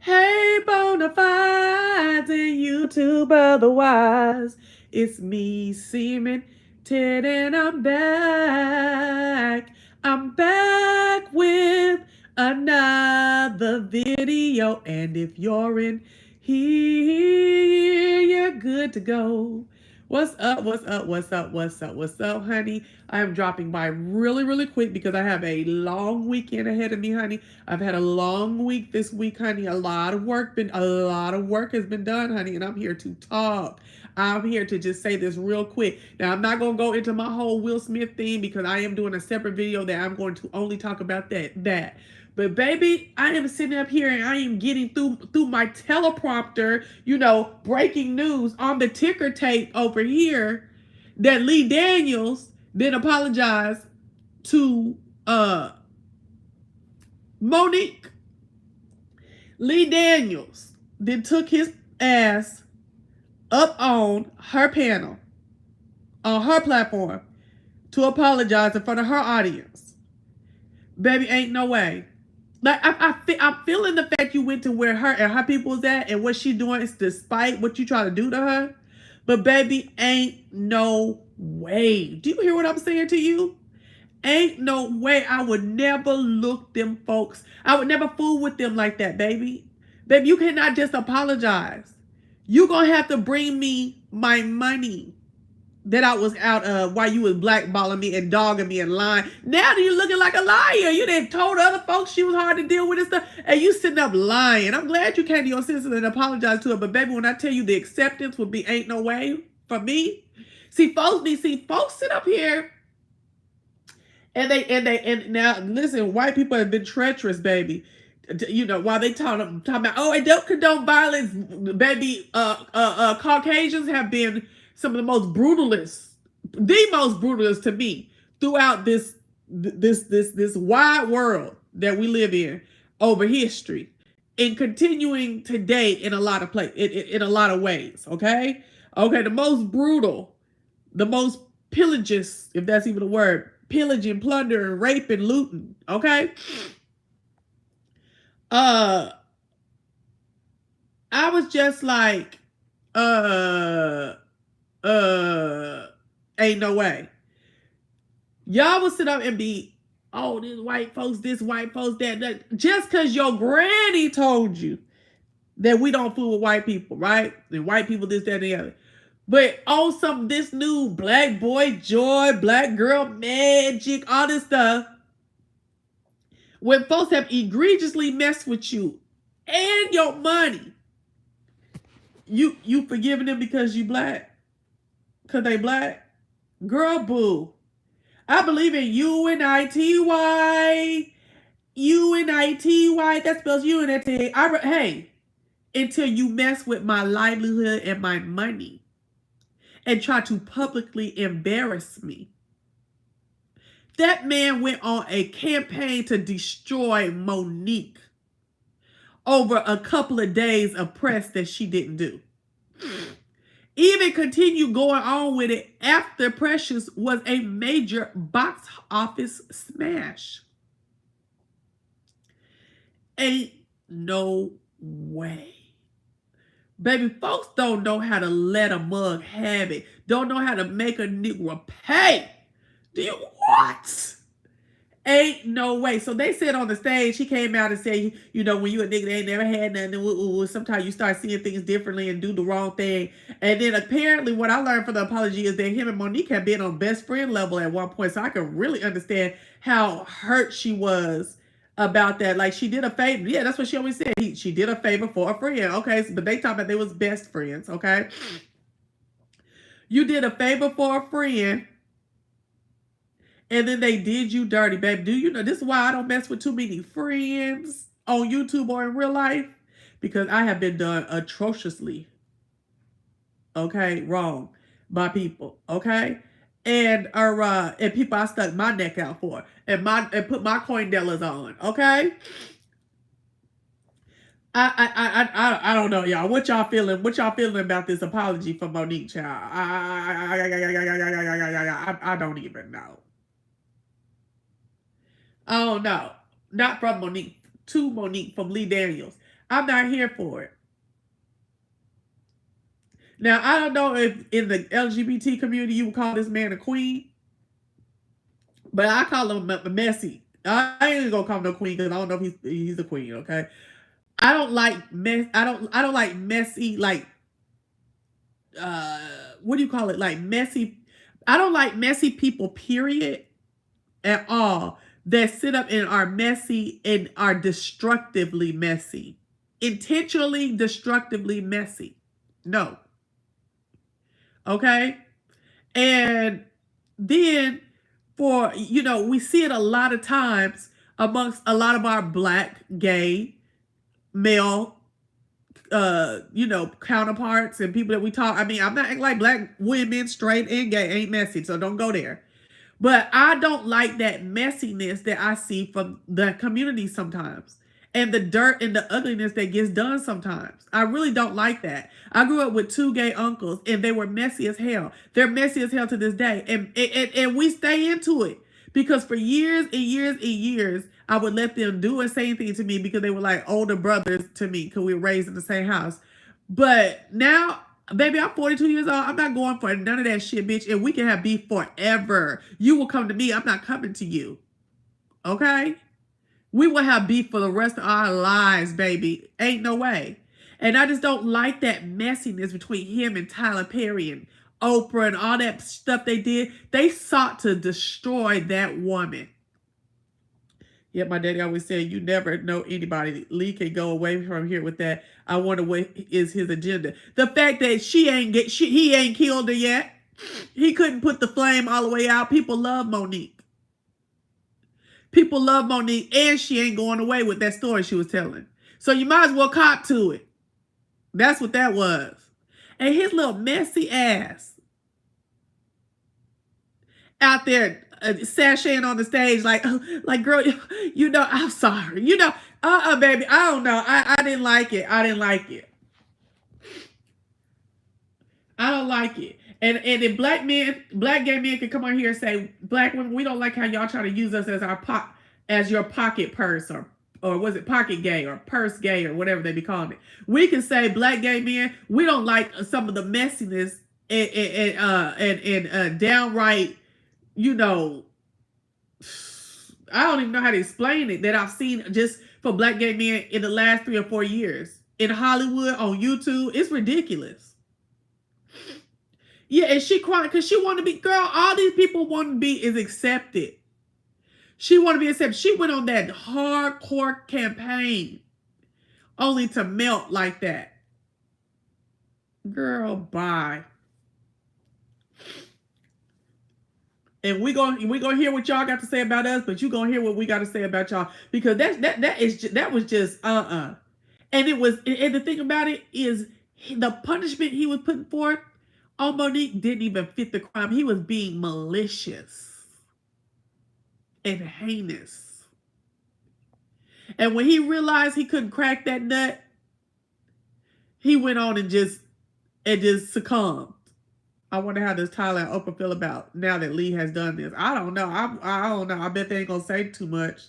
Hey, bona fides and YouTube otherwise. It's me, Seaman Ted, and I'm back. I'm back with another video. And if you're in here, you're good to go. What's up? What's up? What's up? What's up? What's up, honey? I am dropping by really, really quick because I have a long weekend ahead of me, honey. I've had a long week this week, honey. A lot of work has been done, honey, and I'm here to talk. I'm here to just say this real quick. Now, I'm not gonna go into my whole Will Smith thing because I am doing a separate video that I'm going to only talk about that. But baby, I am sitting up here and I am getting through my teleprompter, breaking news on the ticker tape over here that Lee Daniels didn't apologize to Monique. Lee Daniels then took his ass up on her panel, on her platform, to apologize in front of her audience. Baby, ain't no way. Like, I'm feeling the fact you went to where her and her people is at and what she doing is despite what you try to do to her. But baby, ain't no way. Do you hear what I'm saying to you? Ain't no way. I would never look them folks. I would never fool with them like that, baby. Baby, you cannot just apologize. You gonna have to bring me my money that I was out of while you was blackballing me and dogging me and lying. Now you looking like a liar. You done told other folks she was hard to deal with and stuff, and you sitting up lying. I'm glad you came to your senses and apologized to her, but baby, when I tell you the acceptance would be ain't no way for me. See, folks sit up here and now listen, white people have been treacherous, baby. While they talking about, oh, I don't condone violence, baby. Caucasians have been some of the most brutalist to me throughout this wide world that we live in over history, and continuing today in a lot of in a lot of ways. Okay, the most brutal, the most pillages, if that's even a word, pillaging, plundering, raping, looting. Okay. I was just like, ain't no way. Y'all will sit up and be, oh, this white folks, that. Just because your granny told you that we don't fool with white people, right? And white people, this, that, and the other. But on this new black boy joy, black girl magic, all this stuff, when folks have egregiously messed with you and your money, you forgiving them because you black? Because they black? Girl, boo. I believe in UNITY. UNITY. That spells unity. Hey, until you mess with my livelihood and my money and try to publicly embarrass me. That man went on a campaign to destroy Monique over a couple of days of press that she didn't do. Even continued going on with it after Precious was a major box office smash. Ain't no way. Baby, folks don't know how to let a mug have it. Don't know how to make a nigga pay. Do you what? Ain't no way. So they said on the stage, he came out and said, when you a nigga that ain't never had nothing, sometimes you start seeing things differently and do the wrong thing. And then apparently what I learned from the apology is that him and Monique had been on best friend level at one point. So I can really understand how hurt she was about that. Like, she did a favor. Yeah, that's what she always said. She did a favor for a friend. Okay, but they talking about they was best friends. Okay. You did a favor for a friend, and then they did you dirty, baby. Do you know this is why I don't mess with too many friends on YouTube or in real life? Because I have been done atrociously, wrong by people, and people I stuck my neck out for and put my coin dollars on, I don't know, y'all. What y'all feeling? What y'all feeling about this apology for Monique, child? I don't even know. Oh no, not from Monique. to Monique from Lee Daniels. I'm not here for it. Now, I don't know if in the LGBT community you would call this man a queen, but I call him messy. I ain't gonna call him no queen because I don't know if he's a queen. Okay, I don't like mess. I don't like messy, like what do you call it? Like messy. I don't like messy people. Period. At all, that sit up and are messy and are destructively messy, intentionally destructively messy. No. Okay. And then we see it a lot of times amongst a lot of our black, gay, male, counterparts and people that we talk. I mean, I'm not acting like black women, straight and gay, ain't messy, so don't go there. But I don't like that messiness that I see from the community sometimes. And the dirt and the ugliness that gets done sometimes. I really don't like that. I grew up with 2 gay uncles and they were messy as hell. They're messy as hell to this day. And we stay into it. Because for years and years and years, I would let them do and say anything to me because they were like older brothers to me because we were raised in the same house. But now, baby, I'm 42 years old. I'm not going for none of that shit, bitch. And we can have beef forever. You will come to me. I'm not coming to you. Okay? We will have beef for the rest of our lives, baby. Ain't no way. And I just don't like that messiness between him and Tyler Perry and Oprah and all that stuff they did. They sought to destroy that woman. Yet my daddy always said, you never know anybody. Lee can go away from here with that. I wonder what is his agenda. The fact that he ain't killed her yet. He couldn't put the flame all the way out. People love Monique. People love Monique, and she ain't going away with that story she was telling. So you might as well cop to it. That's what that was. And his little messy ass out there sashaying on the stage like girl, I'm sorry. Baby, I don't know. I didn't like it. I don't like it. And if black gay men can come on here and say, black women, we don't like how y'all try to use us as your pocket purse or was it pocket gay or purse gay or whatever they be calling it. We can say, black gay men, we don't like some of the messiness and downright, I don't even know how to explain it, that I've seen just for black gay men in the last 3 or 4 years in Hollywood, on YouTube. It's ridiculous. Yeah, and she crying because she want to be, girl, all these people want to be is accepted. She want to be accepted. She went on that hardcore campaign only to melt like that. Girl, bye. And we gonna hear what y'all got to say about us, but you gonna hear what we got to say about y'all, because that was just And the thing about it is the punishment he was putting forth on Monique didn't even fit the crime. He was being malicious and heinous. And when he realized he couldn't crack that nut, he went on and just succumbed. I wonder how does Tyler and Oprah feel about now that Lee has done this. I don't know. I don't know. I bet they ain't gonna say too much.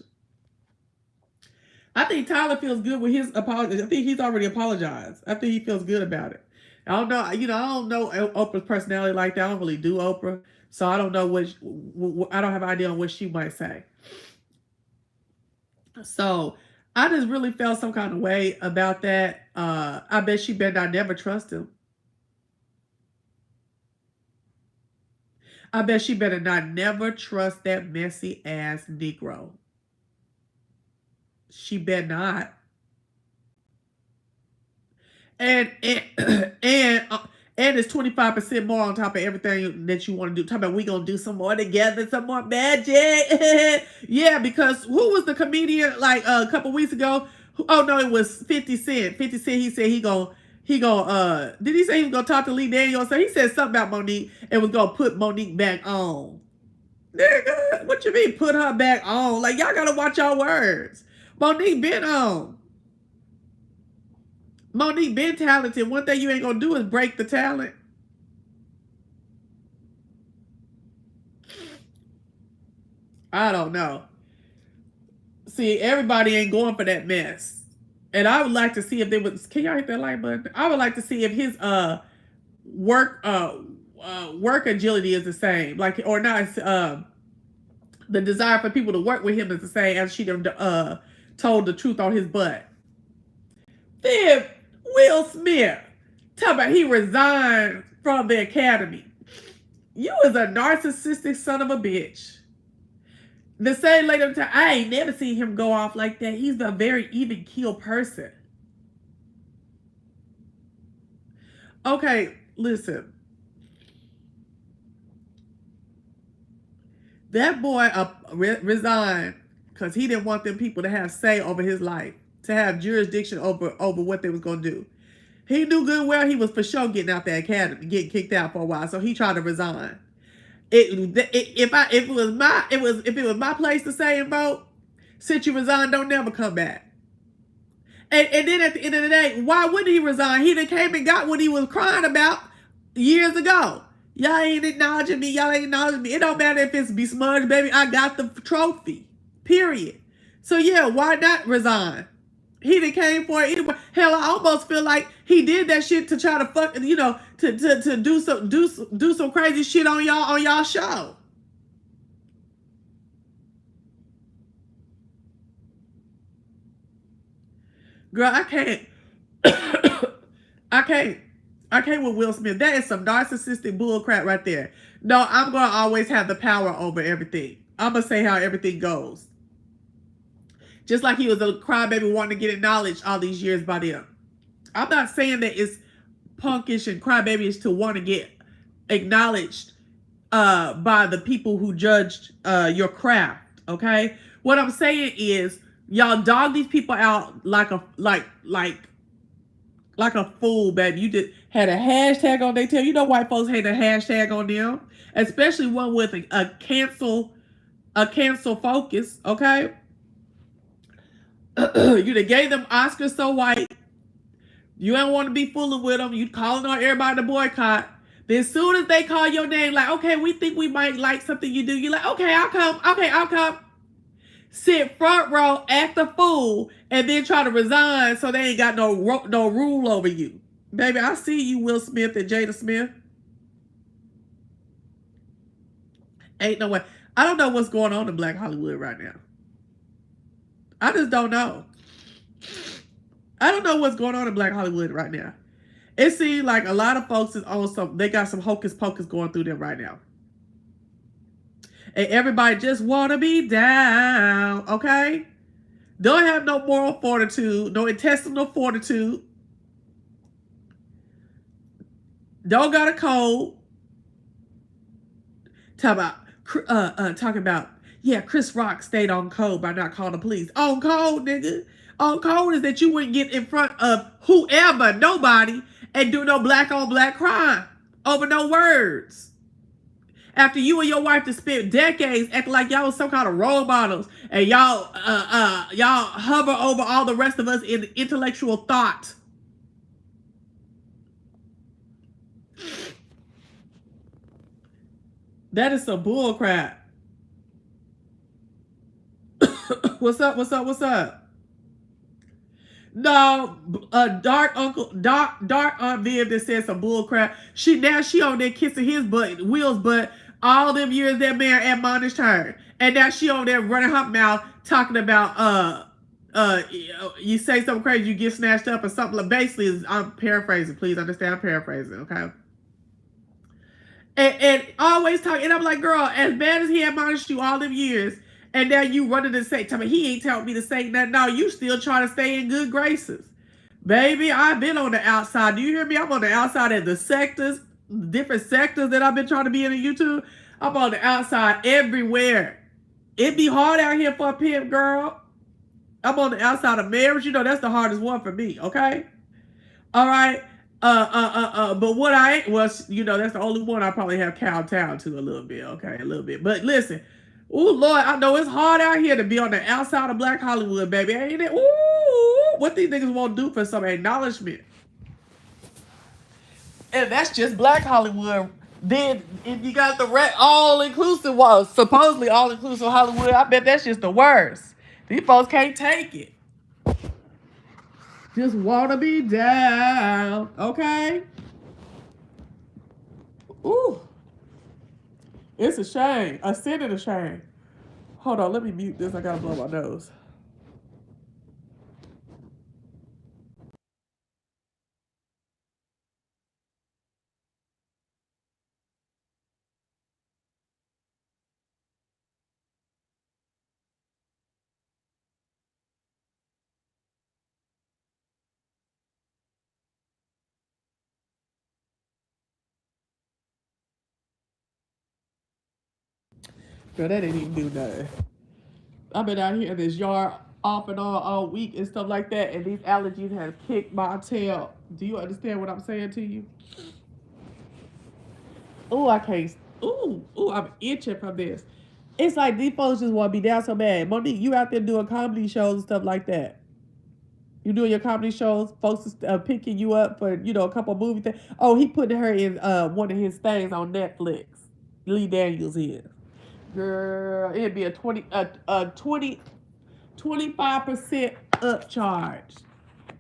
I think Tyler feels good with his apology. I think he's already apologized. I think he feels good about it. I don't know. I don't know Oprah's personality like that. I don't really do Oprah, so I don't know I don't have an idea on what she might say. So I just really felt some kind of way about that. I bet she better not never trust him. I bet she better not never trust that messy ass Negro. She better not. And it's 25% more on top of everything that you want to do. Talk about we gonna do some more together, some more magic. Yeah, because who was the comedian like a couple weeks ago? Oh no, it was 50 Cent. 50 Cent, he said he gonna did he say he was gonna talk to Lee Daniels? So he said something about Monique and was gonna put Monique back on. Nigga, what you mean put her back on? Like, y'all gotta watch your words. Monique been on. Monique been talented. One thing you ain't gonna do is break the talent. I don't know. See, everybody ain't going for that mess. And I would like to see if they would. Can y'all hit that like button? I would like to see if his work work agility is the same, like, or not. The desire for people to work with him is the same as she done told the truth on his butt. Then Will Smith talk about he resigned from the academy. You is a narcissistic son of a bitch. The same lady, I ain't never seen him go off like that. He's a very even keel person. Okay, listen. That boy resigned because he didn't want them people to have say over his life, to have jurisdiction over what they was going to do. He knew good well he was for sure getting out the academy, getting kicked out for a while, so he tried to resign. If it was my place to say and vote, since you resign, don't never come back. And then at the end of the day, why wouldn't he resign? He done came and got what he was crying about years ago. Y'all ain't acknowledging me. Y'all ain't acknowledging me. It don't matter if it's besmudged, baby. I got the trophy. Period. So yeah, why not resign? He done came for it anyway. Hell, I almost feel like he did that shit to try to fuck, to do some crazy shit on y'all show. Girl, I can't. I can't with Will Smith. That is some narcissistic bullcrap right there. No, I'm gonna always have the power over everything. I'm gonna say how everything goes. Just like he was a crybaby wanting to get acknowledged all these years by them. I'm not saying that it's punkish and crybabyish to want to get acknowledged by the people who judged your craft. Okay, what I'm saying is y'all dog these people out like a fool, baby. You just had a hashtag on their tail. You know white folks hate a hashtag on them, especially one with a cancel focus. Okay, you done gave them Oscars so white. You don't want to be fooling with them. You calling on everybody to boycott. Then as soon as they call your name, like, okay, we think we might like something you do. You're like, okay, I'll come. Okay, I'll come. Sit front row, act a fool, and then try to resign so they ain't got no rule over you. Baby, I see you, Will Smith and Jada Smith. Ain't no way. I don't know what's going on in Black Hollywood right now. I just don't know. I don't know what's going on in Black Hollywood right now. It seems like a lot of folks is on some, they got some hocus pocus going through them right now. And everybody just want to be down, okay? Don't have no moral fortitude, no intestinal fortitude. Don't got a code. Talking about, yeah, Chris Rock stayed on code by not calling the police. On code, nigga. On code is that you wouldn't get in front of whoever, nobody, and do no black on black crime over no words. After you and your wife to spend decades acting like y'all was some kind of role models, and y'all hover over all the rest of us in intellectual thought. That is some bull crap. What's up? No, dark Aunt Viv that said some bull crap. She on there kissing his butt, Will's butt, all them years that man admonished her. And now she on there running her mouth talking about you say something crazy, you get snatched up or something. Like, basically, I'm paraphrasing, please understand, I'm paraphrasing, okay? And always talking, and I'm like, girl, as bad as he admonished you all them years, and now you running to say, tell me he ain't telling me to say nothing. No, you still trying to stay in good graces. Baby, I've been on the outside. Do you hear me? I'm on the outside at the sectors, different sectors that I've been trying to be in YouTube. I'm on the outside everywhere. It be hard out here for a pimp, girl. I'm on the outside of marriage. You know, that's the hardest one for me, okay? All right. But what I ain't was, you know, that's the only one I probably have kowtowed to a little bit, okay? A little bit. But listen, oh Lord, I know it's hard out here to be on the outside of Black Hollywood, baby. Ain't it? Ooh, what these niggas won't do for some acknowledgement. And that's just Black Hollywood. Then if you got the all-inclusive, well, supposedly all-inclusive Hollywood, I bet that's just the worst. These folks can't take it. Just want to be down, okay? Ooh. It's a shame. A sin and a shame. Hold on, let me mute this. I gotta blow my nose. Girl, that didn't even do nothing. I've been out here in this yard off and on all week and stuff like that, and these allergies have kicked my tail. Do you understand what I'm saying to you? Ooh, I can't. Ooh, I'm itching from this. It's like these folks just want to be down so bad. Monique, you out there doing comedy shows and stuff like that. You doing your comedy shows, folks is picking you up for, a couple of movie things. Oh, he put her in one of his things on Netflix. Lee Daniels is. Girl, it'd be a 25% upcharge.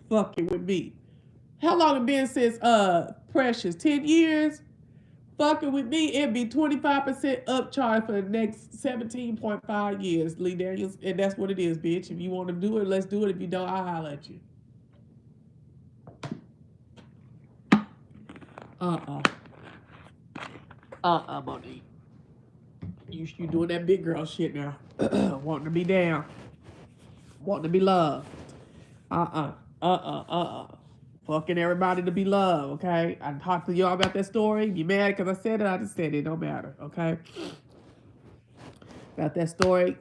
Fucking with me. How long it been since Precious? 10 years? Fucking with me, it'd be 25% upcharge for the next 17.5 years, Lee Daniels. And that's what it is, bitch. If you want to do it, let's do it. If you don't, I'll holler at you. Monique. You doing that big girl shit now. Wanting to be down. Wanting to be loved. Fucking everybody to be loved, okay? I talked to y'all about that story. You mad because I said it? I just said it. Don't matter, okay? About that story.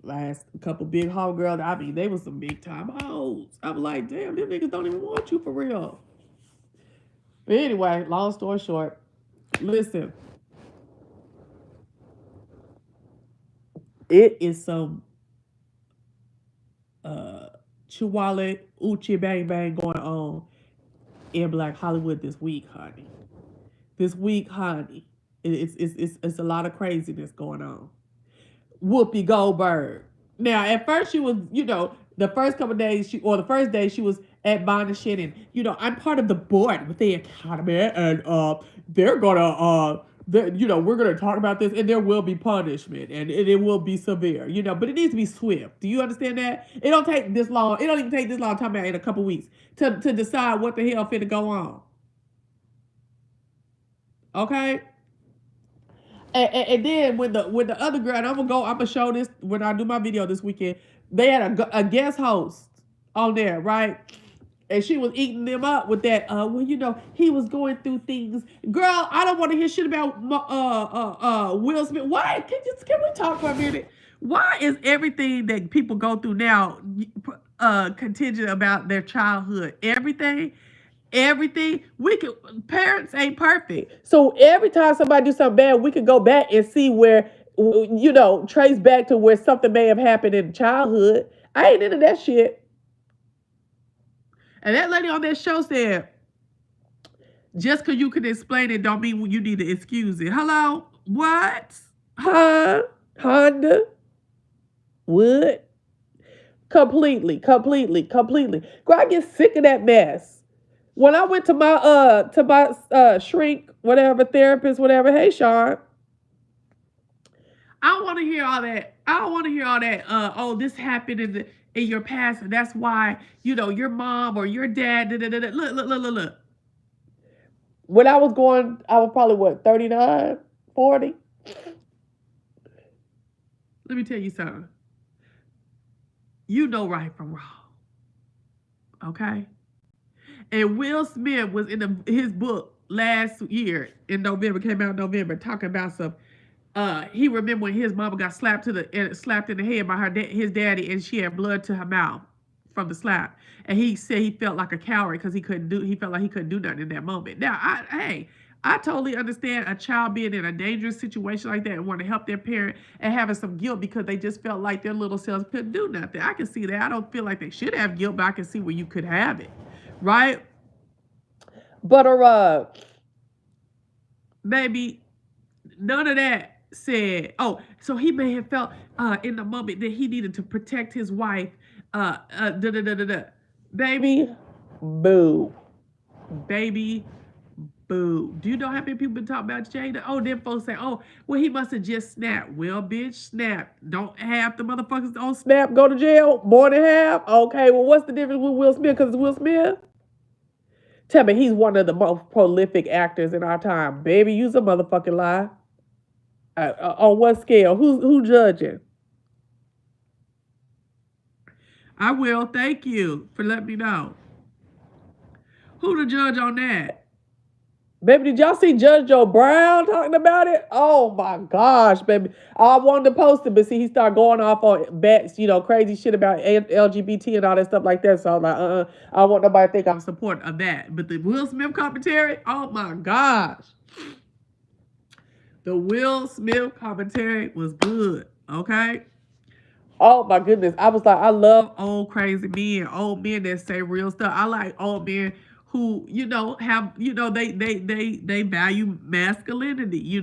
Last couple big homegirls. I mean, they was some big time hoes. I'm like, damn, them niggas don't even want you for real. But anyway, long story short, listen. It is some Chihuahua Uchi Bang Bang going on in Black Hollywood this week, honey. This week, honey. It's a lot of craziness going on. Whoopi Goldberg. Now, at first she was, the first couple of days, the first day she was admonishing, and I'm part of the board with the Academy, and they're gonna, we're gonna talk about this, and there will be punishment, and it will be severe, but it needs to be swift. Do you understand that? It don't take this long. It don't even take this long. Talking about in a couple weeks to decide what the hell finna go on. Okay. And then when the other girl, and I'm gonna show this when I do my video this weekend. They had a guest host on there, right? And she was eating them up with that. He was going through things. Girl, I don't want to hear shit about Will Smith. Why? Can we talk for a minute? Why is everything that people go through now contingent about their childhood? Everything parents ain't perfect, so every time somebody do something bad, we could go back and see where, trace back to where something may have happened in childhood. I ain't into that shit. And that lady on that show said, just because you can explain it don't mean you need to excuse it. Hello? What? Huh? Honda? What? Completely. Girl, I get sick of that mess. When I went to my shrink, whatever, therapist, whatever, hey Sean, I don't want to hear all that. I don't want to hear all that. Oh, this happened in your past, and that's why your mom or your dad. Look. When I was probably what, 39, 40. Let me tell you something. You know right from wrong, okay? And Will Smith was in his book last year in November, came out in November, talking about some. He remembered when his mama got slapped in the head by his daddy, and she had blood to her mouth from the slap. And he said he felt like a coward because he felt like he couldn't do nothing in that moment. Now, I totally understand a child being in a dangerous situation like that and want to help their parent and having some guilt because they just felt like their little selves couldn't do nothing. I can see that. I don't feel like they should have guilt, but I can see where you could have it, right? But baby, none of that. said, oh, so he may have felt in the moment that he needed to protect his wife. Baby, boo. Baby, boo. Do you know how many people been talking about Jada? Oh, then folks say, oh, well, he must have just snapped. Well, bitch, snap. Don't half the motherfuckers don't snap, go to jail? More than half? Okay, well, what's the difference with Will Smith? Because it's Will Smith? Tell me he's one of the most prolific actors in our time. Baby, use a motherfucking lie. On what scale? Who judging? I will. Thank you for letting me know. Who the judge on that? Baby, did y'all see Judge Joe Brown talking about it? Oh my gosh, baby. I wanted to post it, but see, he started going off on bets, crazy shit about LGBT and all that stuff like that. So I'm like, I don't want nobody to think I'm supporting of that. But the Will Smith commentary, oh my gosh. The Will Smith commentary was good, okay? Oh my goodness. I was like, I love old crazy men, old men that say real stuff. I like old men who, have, they value masculinity,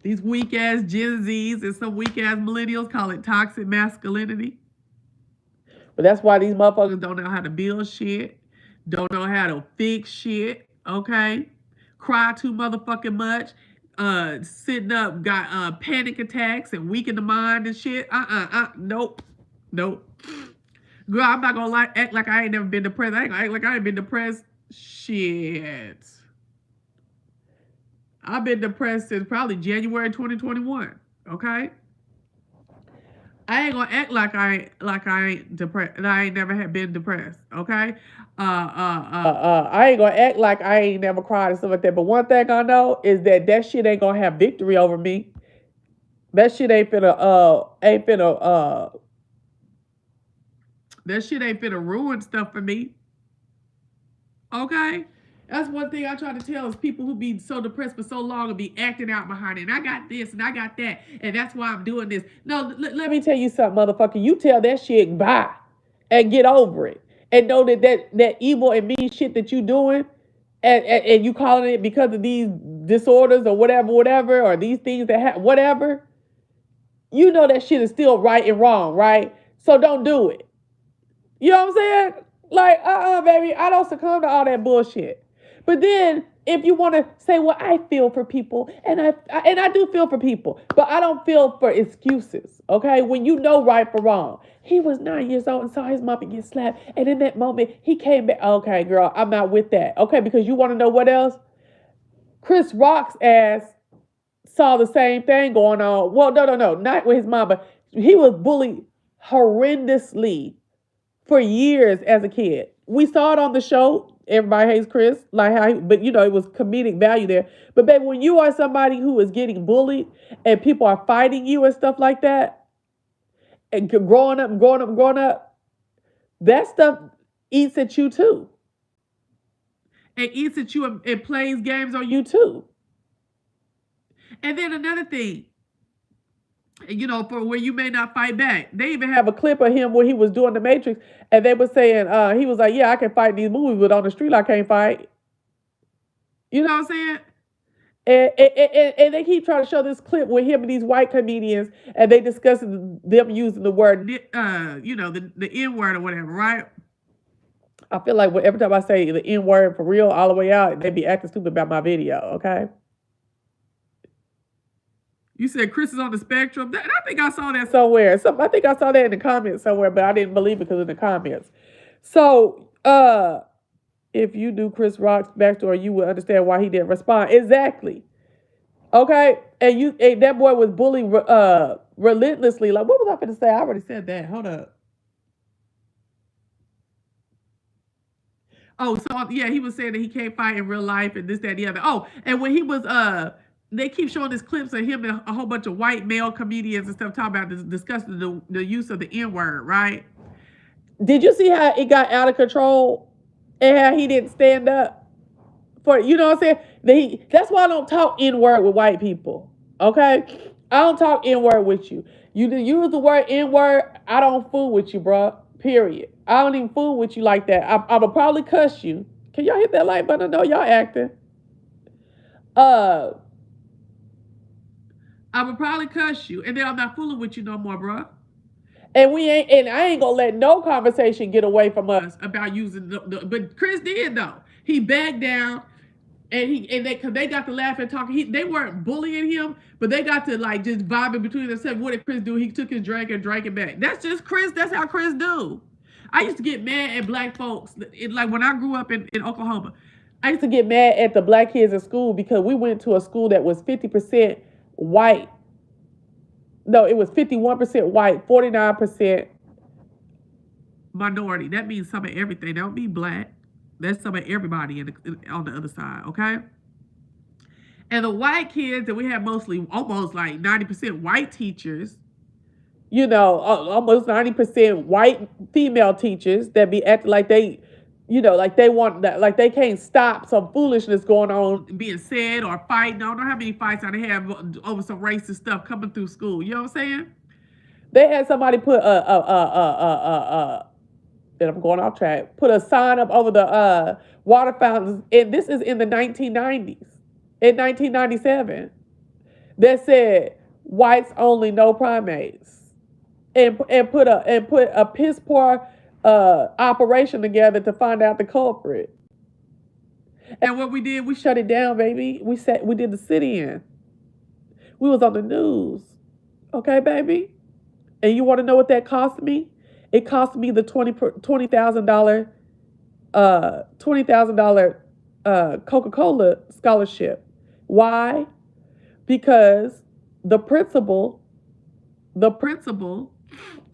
These weak ass Gen Zs and some weak ass millennials call it toxic masculinity. But that's why these motherfuckers don't know how to build shit, don't know how to fix shit, okay? Cry too motherfucking much, sitting up, got panic attacks and weak in the mind and shit. Nope. Girl, I'm not gonna act like I ain't never been depressed. I ain't gonna act like I ain't been depressed. Shit. I've been depressed since probably January 2021. Okay? I ain't gonna act like I ain't depressed and I ain't never have been depressed. Okay? I ain't gonna act like I ain't never cried and stuff like that. But one thing I know is that shit ain't gonna have victory over me. That shit ain't finna ruin stuff for me. Okay? That's one thing I try to tell is people who be so depressed for so long and be acting out behind it. And I got this and I got that. And that's why I'm doing this. No, let me tell you something, motherfucker. You tell that shit bye and get over it. And know that evil and mean shit that you doing and you calling it because of these disorders or whatever, or these things that happen, whatever. You know that shit is still right and wrong, right? So don't do it. You know what I'm saying? Like, baby, I don't succumb to all that bullshit. But then, if you want to say, well, I feel for people, and I do feel for people, but I don't feel for excuses, okay? When you know right for wrong. He was 9 years old and saw his mama get slapped, and in that moment, he came back. Okay, girl, I'm not with that. Okay, because you want to know what else? Chris Rock's ass saw the same thing going on. Well, no, not with his mama. He was bullied horrendously for years as a kid. We saw it on the show. Everybody hates Chris, like but it was comedic value there. But baby, when you are somebody who is getting bullied and people are fighting you and stuff like that, and growing up, that stuff eats at you too. It eats at you and plays games on you too. And then another thing, for where you may not fight back. They even have a clip of him where he was doing the Matrix, and they were saying, he was like, yeah, I can fight in these movies, but on the street I can't fight. You know what I'm saying? And they keep trying to show this clip with him and these white comedians, and they discuss them using the word, the N-word or whatever, right? I feel like every time I say the N-word for real, all the way out, they be acting stupid about my video, okay? You said Chris is on the spectrum. I think I saw that somewhere. I think I saw that in the comments somewhere, but I didn't believe it because in the comments. So, if you do Chris Rock's backstory, you would understand why he didn't respond. Exactly. Okay? And that boy was bullied relentlessly. Like, what was I going to say? I already said that. Hold up. Oh, so yeah, he was saying that he can't fight in real life and this, that, and the other. Oh, and when he was they keep showing these clips of him and a whole bunch of white male comedians and stuff talking about this, discussing the use of the N-word, right? Did you see how it got out of control and how he didn't stand up for, you know what I'm saying? That's why I don't talk N-word with white people, okay? I don't talk N-word with you. You use the word N-word, I don't fool with you, bro, period. I don't even fool with you like that. I'll probably cuss you. Can y'all hit that like button? I know y'all acting. I would probably cuss you, and then I'm not fooling with you no more, bro. And I ain't gonna let no conversation get away from us about using but Chris did though. He backed down, and they got to laugh and talking. They weren't bullying him, but they got to like just vibing between themselves. What did Chris do? He took his drink and drank it back. That's just Chris. That's how Chris do. I used to get mad at black folks. Like when I grew up in Oklahoma, I used to get mad at the black kids in school because we went to a school that was 50% white. No, it was 51% white, 49% minority. That means some of everything. That don't mean black. That's some of everybody on the other side, okay? And the white kids that we had mostly, almost like 90% white teachers, almost 90% white female teachers that be acting like they, like they want that, like they can't stop some foolishness going on being said or fighting. I don't know how many fights I have over some racist stuff coming through school. You know what I'm saying? They had somebody put and I'm going off track, put a sign up over the water fountains, and this is in the 1990s, in 1997, that said, whites only, no primates, and put a piss poor operation together to find out the culprit. And what we did, we shut it down, baby. We did the sit-in. We was on the news, okay, baby. And you want to know what that cost me? It cost me the $20,000 Coca-Cola scholarship. Why? Because the principal,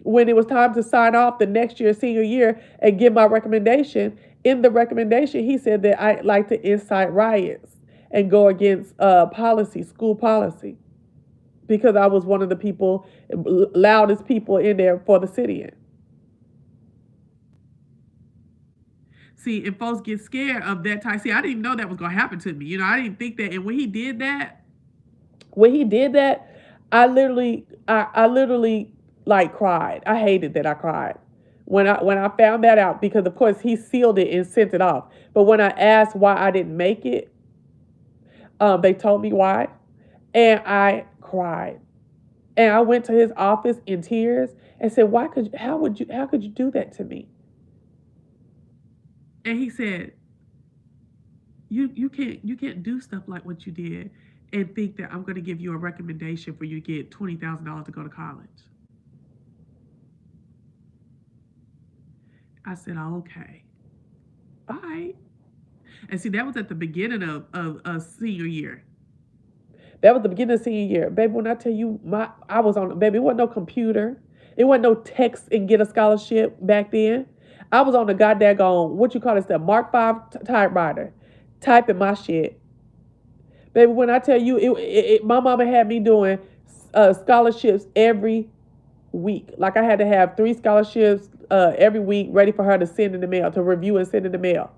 when it was time to sign off the next year, senior year, and give my recommendation, in the recommendation, he said that I'd like to incite riots and go against school policy, because I was one of the people, loudest people in there for the sit-in. See, and folks get scared of that type. See, I didn't even know that was going to happen to me. I didn't think that. And when he did that, I literally like cried. I hated that I cried when I found that out, because of course he sealed it and sent it off. But when I asked why I didn't make it, they told me why, and I cried. And I went to his office in tears and said, how could you do that to me? And he said, you can't do stuff like what you did and think that I'm going to give you a recommendation for you to get $20,000 to go to college. I said, okay, all right. And see, that was at the beginning of senior year. That was the beginning of senior year. Baby, when I tell you, I was on, baby, it wasn't no computer. It wasn't no text and get a scholarship back then. I was on the goddamn, the Mark V typewriter, typing my shit. Baby, when I tell you, my mama had me doing scholarships every week. Like I had to have 3 scholarships every week ready for her to send in the mail, to review and send in the mail.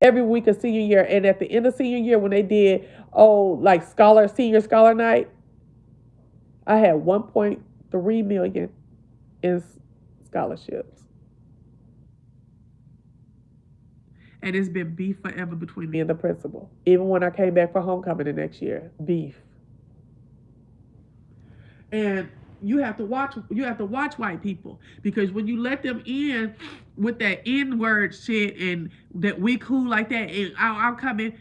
Every week of senior year. And at the end of senior year, when they did, senior scholar night, I had $1.3 million in scholarships. And it's been beef forever between me and the principal. Even when I came back for homecoming the next year, beef. And you have to watch white people, because when you let them in with that N-word shit and that we cool like that, and I'm coming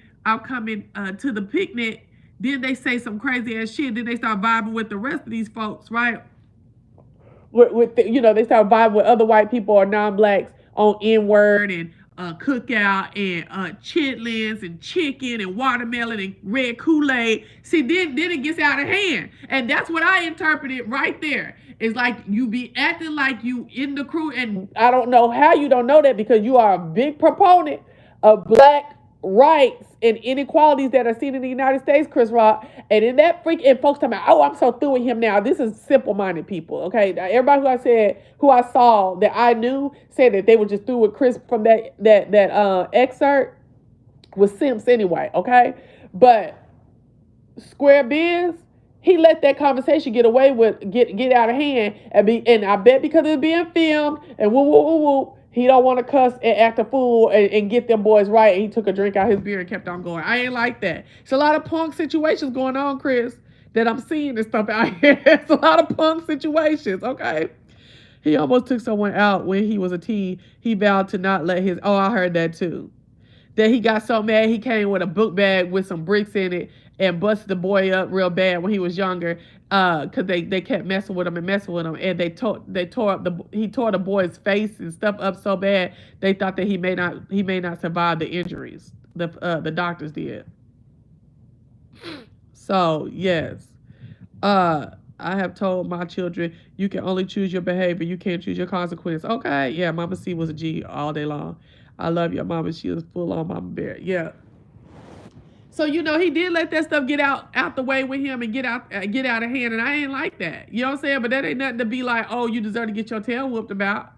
to the picnic, then they say some crazy ass shit, then they start vibing with the rest of these folks, right? They start vibing with other white people or non-blacks on N-word and cookout and chitlins and chicken and watermelon and red Kool-Aid. See, then it gets out of hand. And that's what I interpreted right there. It's like you be acting like you in the crew, and I don't know how you don't know that, because you are a big proponent of black rights and inequalities that are seen in the United States, Chris Rock. And in that and folks talking about, I'm so through with him now. This is simple-minded people, okay? Everybody who I saw that I knew said that they were just through with Chris from that excerpt was simps anyway, okay? But Square Biz, he let that conversation get out of hand, and I bet because it's being filmed and whoop, he don't want to cuss and act a fool and get them boys right. And he took a drink out of his beer and kept on going. I ain't like that. It's a lot of punk situations going on, Chris. that I'm seeing and stuff out here. It's a lot of punk situations, okay? He almost took someone out when he was a teen. He vowed to not let his, oh, I heard that too. That he got so mad he came with a book bag with some bricks in it and busted the boy up real bad when he was younger, because they kept messing with him and they tore up he tore the boy's face and stuff up so bad they thought that he may not survive the injuries. The doctors did. So yes, uh, I have told my children you can only choose your behavior, you can't choose your consequence. Okay, yeah, Mama C was a G all day long. I love your mama. She was full on Mama Bear. Yeah. So he did let that stuff get out the way with him and get out of hand, and I ain't like that. You know what I'm saying? But that ain't nothing to be like, oh, you deserve to get your tail whooped about.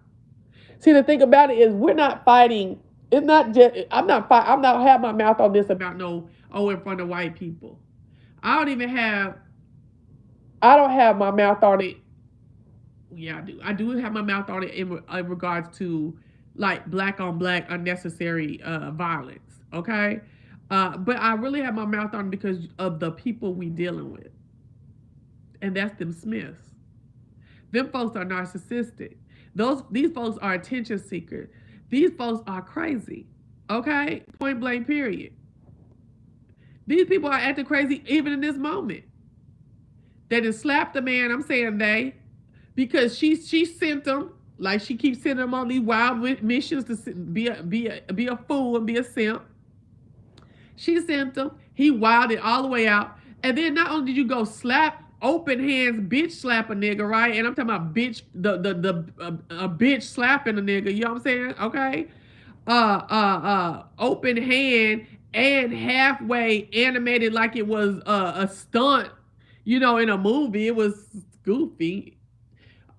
See, the thing about it is, we're not fighting. It's not just I'm not have my mouth on this about no in front of white people. I don't even have. I don't have my mouth on it. Yeah, I do. I do have my mouth on it in regards to like black on black unnecessary violence. Okay. But I really have my mouth on it because of the people we dealing with, and that's them Smiths. Them folks are narcissistic. These folks are attention seekers. These folks are crazy. Okay, point blank. Period. These people are acting crazy even in this moment. They just slapped the man. I'm saying they, because she sent them, like she keeps sending them on these wild missions to be a fool and be a simp. She sent him. He wilded all the way out. And then not only did you go slap, open hands, bitch slap a nigga, right? And I'm talking about bitch, a bitch slapping a nigga. You know what I'm saying? Okay. Open hand and halfway animated like it was a stunt. In a movie, it was goofy.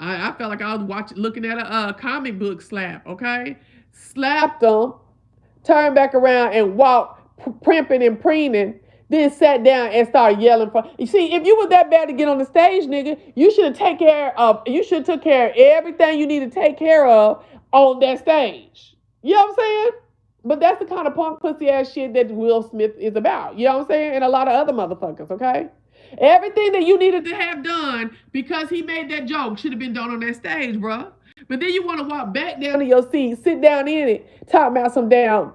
I felt like I was looking at a comic book slap. Okay, slapped them, turned back around and walked primping and preening, then sat down and started yelling for. You see, if you was that bad to get on the stage, nigga, you should have took care of everything you need to take care of on that stage. You know what I'm saying? But that's the kind of punk pussy ass shit that Will Smith is about. You know what I'm saying? And a lot of other motherfuckers, okay? Everything that you needed to have done because he made that joke should have been done on that stage, bruh. But then you want to walk back down to your seat, sit down in it, talk about some damn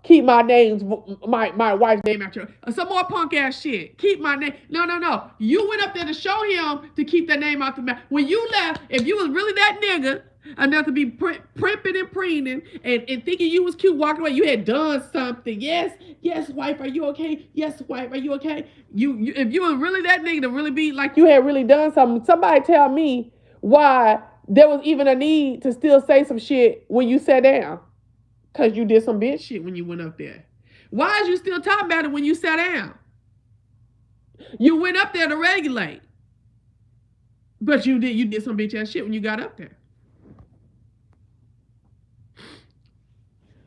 keep my wife's name out your some more punk ass shit. Keep my name. No. You went up there to show him to keep that name out the mouth. When you left, if you was really that nigga enough to be primping and preening and thinking you was cute walking away, you had done something. Yes, wife, are you okay? Yes, wife, are you okay? You if you was really that nigga to really be like you had really done something, somebody tell me why there was even a need to still say some shit when you sat down. Because you did some bitch shit when you went up there. Why is you still talking about it when you sat down? You went up there to regulate. But you did some bitch ass shit when you got up there.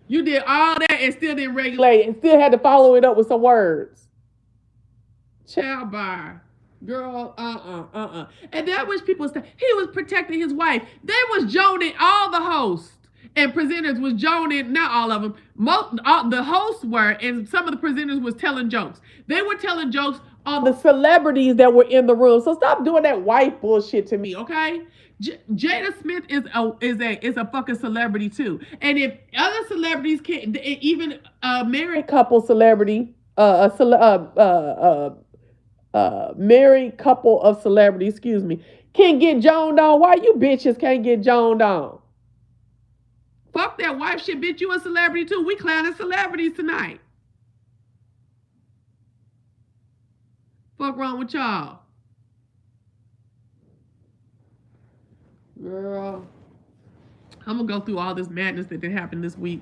You did all that and still didn't regulate and still had to follow it up with some words. Child bar. Girl, And that was people say he was protecting his wife. They was joning all the hosts. And presenters was joning, not all of them. The hosts were, and some of the presenters was telling jokes. They were telling jokes on the celebrities that were in the room. So stop doing that white bullshit to me, okay? Jada Smith is a fucking celebrity too. And if other celebrities can, even a married couple celebrity, married couple of celebrities, excuse me, can get joned on, why you bitches can't get joned on? Fuck that wife shit, bitch. You a celebrity too. We clowning celebrities tonight. Fuck wrong with y'all? Girl. I'm gonna go through all this madness that happened this week,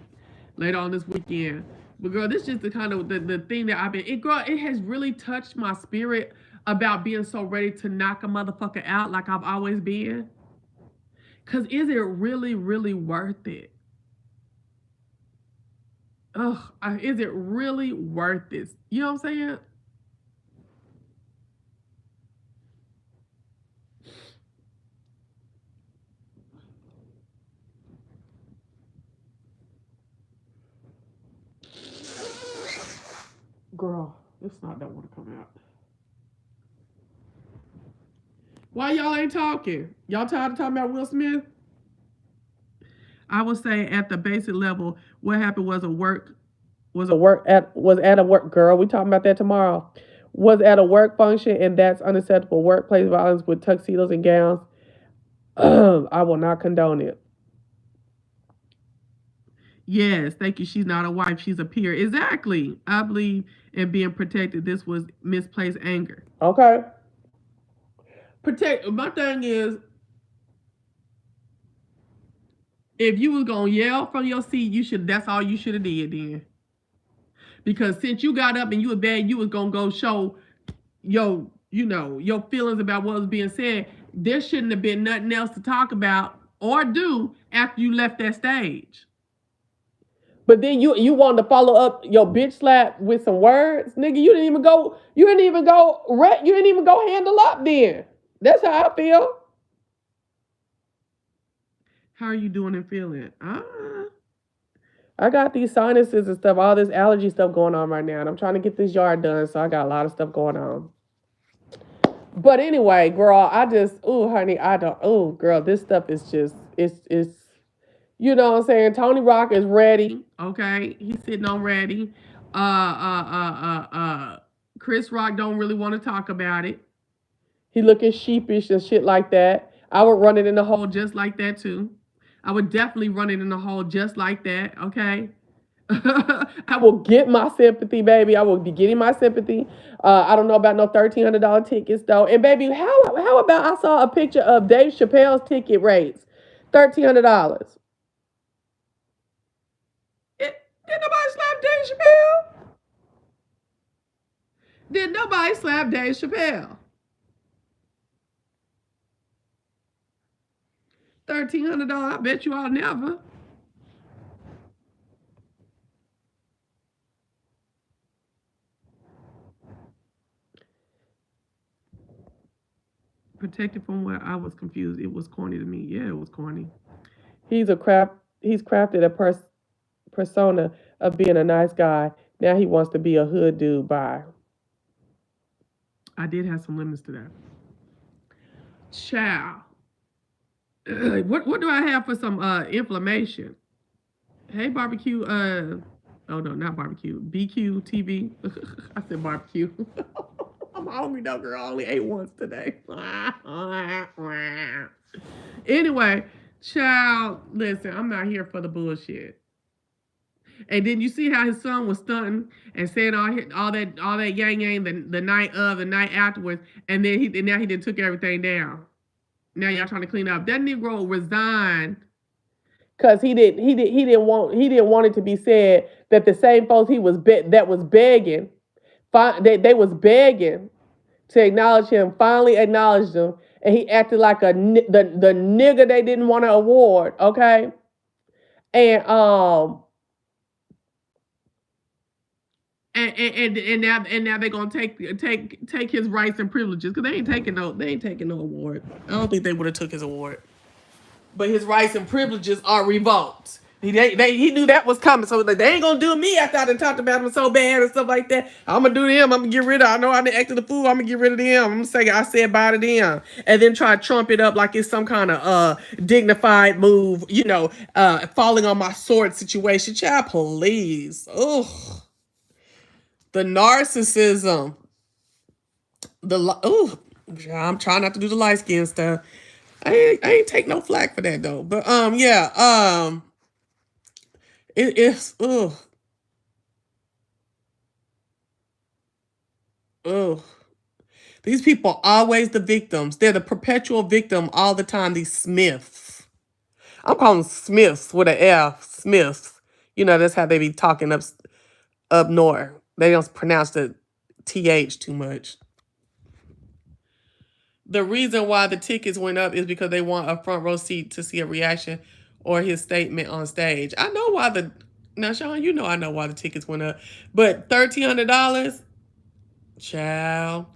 later on this weekend. But girl, this is just the kind of the thing that I've been, it has really touched my spirit about being so ready to knock a motherfucker out like I've always been. Cause is it really, really worth it? Is it really worth this? You know what I'm saying? Girl, this snot don't want to come out. Why y'all ain't talking? Y'all tired of talking about Will Smith? I would say at the basic level, what happened was was at a work girl. We talking about that tomorrow. Was at a work function, and that's unacceptable. Workplace violence with tuxedos and gowns. I will not condone it. Yes, thank you. She's not a wife, she's a peer. Exactly. I believe in being protected. This was misplaced anger. Okay. Protect. My thing is, if you was gonna yell from your seat, you should. That's all you should have did then. Because since you got up and you were bad, you was gonna go show your feelings about what was being said. There shouldn't have been nothing else to talk about or do after you left that stage. But then you wanted to follow up your bitch slap with some words, nigga. You didn't even go. You didn't even go. You didn't even go handle up. Then that's how I feel. How are you doing and feeling? I got these sinuses and stuff, all this allergy stuff going on right now, and I'm trying to get this yard done, so I got a lot of stuff going on. But anyway, girl, honey, girl, this stuff is just, it's, you know what I'm saying? Tony Rock is ready. Okay, he's sitting on ready. Chris Rock don't really want to talk about it. He looking sheepish and shit like that. I would run it in the hole just like that too. I would definitely run it in the hole just like that. Okay. I will get my sympathy, baby. I will be getting my sympathy. I don't know about no $1,300 tickets though. And baby, how about I saw a picture of Dave Chappelle's ticket rates, $1,300. Did nobody slap Dave Chappelle? Did nobody slap Dave Chappelle? $1,300. I bet you I'll never. Protected from what I was confused. It was corny to me. Yeah, it was corny. He's crafted a persona of being a nice guy. Now he wants to be a hood dude. Bye. I did have some limits to that. Chow. What do I have for some inflammation? Hey barbecue. Oh no, not barbecue. BQ TV. I said barbecue. I'm hungry though, girl. I only ate once today. Anyway, child, listen, I'm not here for the bullshit. And then you see how his son was stunting and saying all that yang the night of, the night afterwards, and then now he done took everything down. Now y'all trying to clean up. That Negro resigned because he didn't want it to be said that the same folks that was begging, they was begging to acknowledge him, finally acknowledged him, and he acted like the nigga they didn't want to award. Okay, and now they're gonna take his rights and privileges because they ain't taking no award. I don't think they would have took his award, but his rights and privileges are revoked. He knew that was coming, so they ain't gonna do me after I done talked about him so bad and stuff like that. I'm gonna do them. I'm gonna get rid of. I know I done acted the fool. I'm gonna get rid of them. I'm gonna say I said bye to them, and then try to trump it up like it's some kind of dignified move. Falling on my sword situation. Child, please. Ugh. The narcissism. I'm trying not to do the light skin stuff. I ain't take no flack for that though. But it's ugh. These people are always the victims. They're the perpetual victim all the time. These Smiths. I'm calling them Smiths with an F. Smiths. That's how they be talking up north. They don't pronounce the TH too much. The reason why the tickets went up is because they want a front row seat to see a reaction or his statement on stage. I know why now Sean, I know why the tickets went up. But $1,300, child.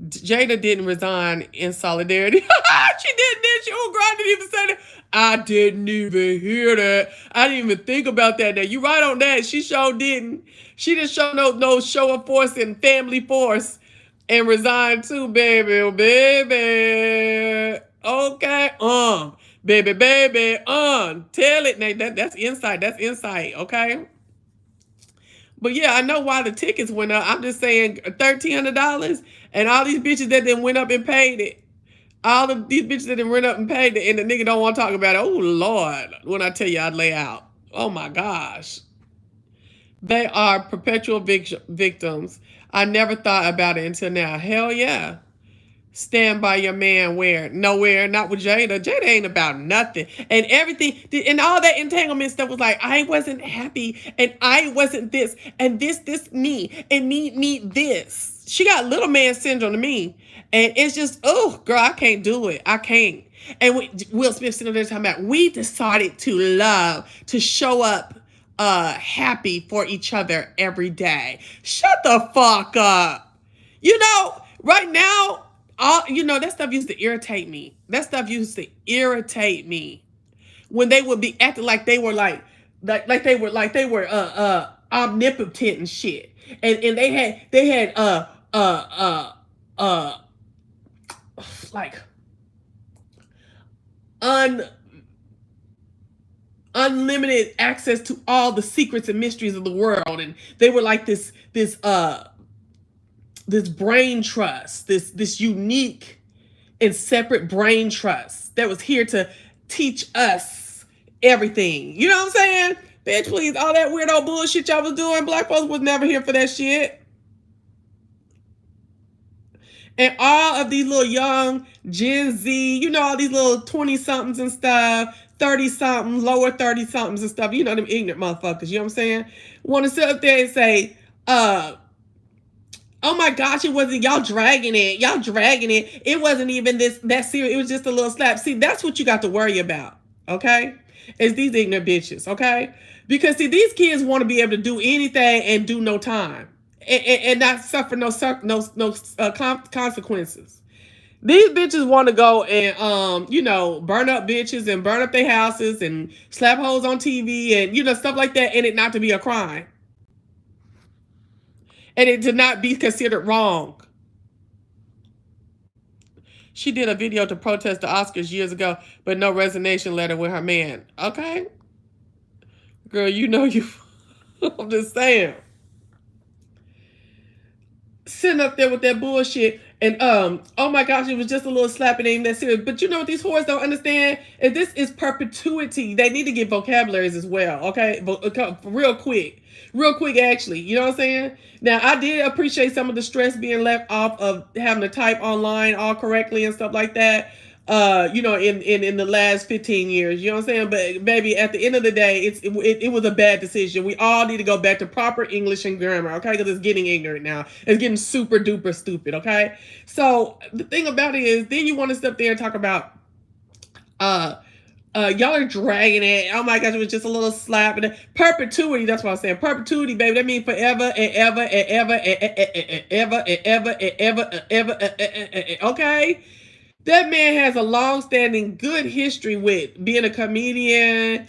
Jada didn't resign in solidarity. She didn't. She, girl, I didn't even say that. I didn't even hear that. I didn't even think about that. Now you right on that. She sure didn't. She didn't show no show of force and family force and resigned too, baby, baby. Okay, baby, tell it, Nate. That's insight. That's insight. Okay. But yeah, I know why the tickets went up. I'm just saying $1,300, and all these bitches that then went up and paid it. All of these bitches that then went up and paid it, and the nigga don't want to talk about it. Oh Lord, when I tell you I'd lay out. Oh my gosh. They are perpetual victims. I never thought about it until now. Hell yeah. Stand by your man where? Nowhere. Not with Jada. Jada ain't about nothing. And everything, and all that entanglement stuff was like, I wasn't happy, and I wasn't this, and this, me, and me, this. She got little man syndrome to me. And it's just, oh, girl, I can't do it. I can't. And Will Smith sitting there talking about, we decided to love, to show up happy for each other every day. Shut the fuck up. You know, right now, that stuff used to irritate me. That stuff used to irritate me when they would be acting like they were like they were omnipotent and shit. And they had like unlimited access to all the secrets and mysteries of the world, and they were like this brain trust, this unique and separate brain trust that was here to teach us everything. You know what I'm saying? Bitch, please, all that weirdo bullshit y'all was doing, black folks was never here for that shit. And all of these little young Gen Z, all these little 20-somethings and stuff, 30-somethings, lower 30-somethings and stuff, them ignorant motherfuckers, you know what I'm saying? Want to sit up there and say, oh my gosh, it wasn't, y'all dragging it. It wasn't even that serious. It was just a little slap. See, that's what you got to worry about, okay? Is these ignorant bitches, okay? Because see, these kids want to be able to do anything and do no time. And not suffer no consequences. These bitches want to go and burn up bitches and burn up their houses and slap hoes on TV and stuff like that, and it not to be a crime. And it to not be considered wrong. She did a video to protest the Oscars years ago, but no resignation letter with her man. Okay? Girl, you. I'm just saying. Sitting up there with that bullshit, and oh my gosh, it was just a little slap, it ain't that serious. But you know what these whores don't understand? Is this is perpetuity. They need to get vocabularies as well, okay? Real quick actually, you know what I'm saying? Now, I did appreciate some of the stress being left off of having to type online all correctly and stuff like that. In the last 15 years, you know what I'm saying? But baby, at the end of the day, it was a bad decision. We all need to go back to proper English and grammar, okay? Because it's getting ignorant now. It's getting super duper stupid, okay? So the thing about it is, then you want to sit there and talk about, y'all are dragging it. Oh my gosh, it was just a little slap. And perpetuity, that's what I'm saying. Perpetuity, baby. That means forever and ever and ever and ever and ever and ever and ever. Okay? That man has a long-standing good history with being a comedian,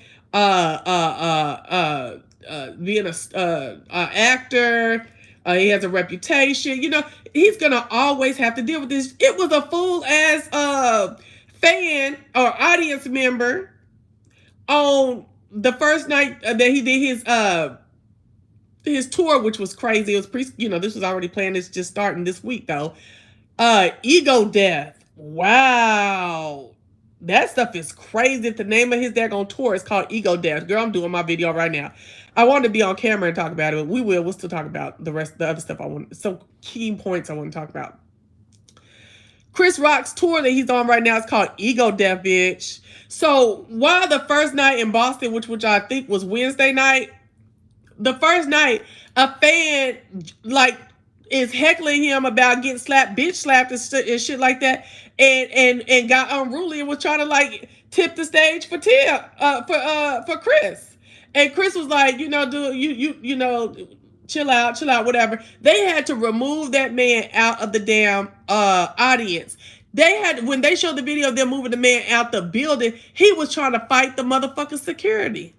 being a actor. He has a reputation. He's gonna always have to deal with this. It was a fool ass fan or audience member on the first night that he did his tour, which was crazy. It was this was already planned. It's just starting this week though. Ego death. Wow. That stuff is crazy. The name of his daggone tour is called Ego Death. Girl, I'm doing my video right now. I wanted to be on camera and talk about it, but we'll still talk about the other stuff some key points I want to talk about. Chris Rock's tour that he's on right now is called Ego Death, bitch. So while the first night in Boston, which I think was Wednesday night, the first night, a fan is heckling him about getting bitch slapped and shit like that, and got unruly and was trying to tip the stage for Chris. And Chris was like, dude, you chill out, whatever. They had to remove that man out of the damn audience. When they showed the video of them moving the man out the building, he was trying to fight the motherfucking security.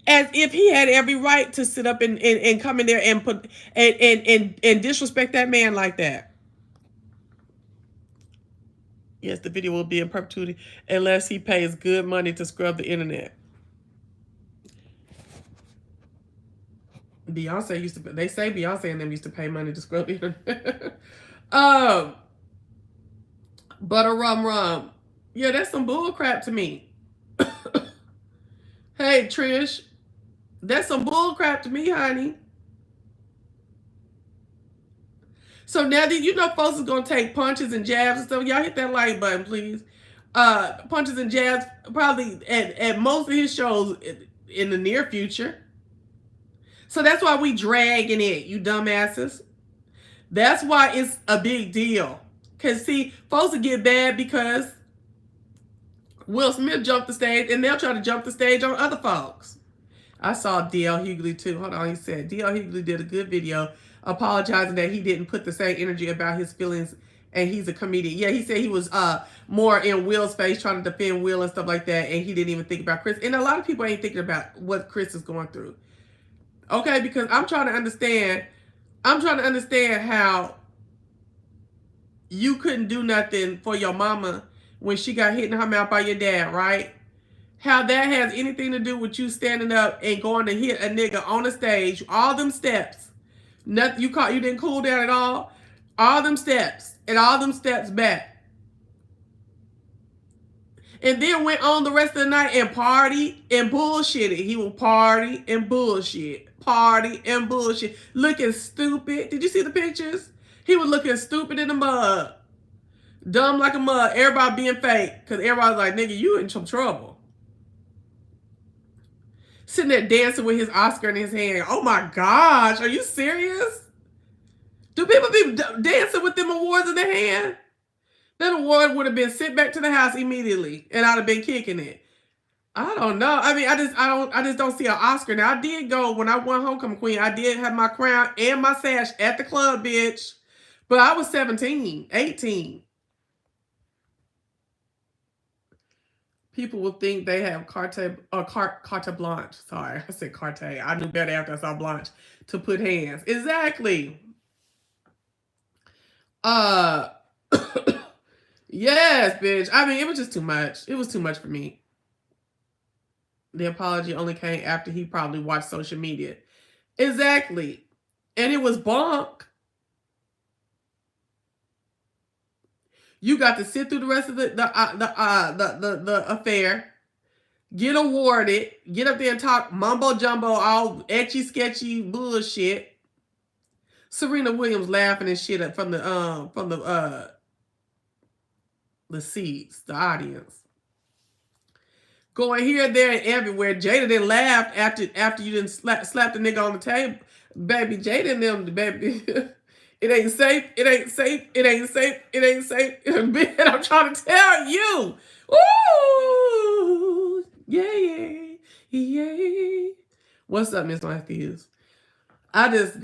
as if he had every right to sit up and come in there and put and disrespect that man like that. Yes, the video will be in perpetuity unless he pays good money to scrub the internet. Beyonce used to. They say Beyonce and them used to pay money to scrub the internet. Butter rum rum. Yeah, that's some bull crap to me. Hey Trish, that's some bull crap to me, honey. So now that you know folks is gonna take punches and jabs and stuff, y'all hit that like button, please. Punches and jabs probably at most of his shows in the near future. So that's why we dragging it, you dumbasses. That's why it's a big deal. Cause see, folks will get bad because Will Smith jumped the stage and they'll try to jump the stage on other folks. I saw D.L. Hughley too. Hold on, he said D.L. Hughley did a good video apologizing that he didn't put the same energy about his feelings and he's a comedian. Yeah, he said he was more in Will's face trying to defend Will and stuff like that, and he didn't even think about Chris. And a lot of people ain't thinking about what Chris is going through. Okay, because I'm trying to understand how you couldn't do nothing for your mama when she got hit in her mouth by your dad, right? How that has anything to do with you standing up and going to hit a nigga on the stage, all them steps. Nothing you didn't cool down at all. All them steps and all them steps back. And then went on the rest of the night and party and bullshit it. He will party and bullshit. Party and bullshit. Looking stupid. Did you see the pictures? He was looking stupid in the mud. Dumb like a mud. Everybody being fake. Because everybody's like, nigga, you in some trouble. Sitting there dancing with his Oscar in his hand. Oh my gosh, are you serious? Do people be dancing with them awards in their hand? That award would have been sent back to the house immediately, and I'd have been kicking it. I don't know. I mean, I just don't see an Oscar. Now I did go when I won Homecoming Queen. I did have my crown and my sash at the club, bitch. But I was 17, 18. People will think they have carte blanche. Sorry, I said carte. I knew better after I saw blanche to put hands. Exactly. Yes, bitch. I mean, it was just too much. It was too much for me. The apology only came after he probably watched social media. Exactly. And it was bonk. You got to sit through the rest of the affair, get awarded, get up there and talk mumbo jumbo, all etchy sketchy bullshit. Serena Williams laughing and shit from the seats, the audience. Going here, there, and everywhere. Jada didn't laugh after you didn't slap the nigga on the table. Baby, Jada and them, baby. It ain't safe. It ain't safe. It ain't safe. It ain't safe. Man, I'm trying to tell you. Ooh, yeah, yeah. What's up, Miss Matthews? This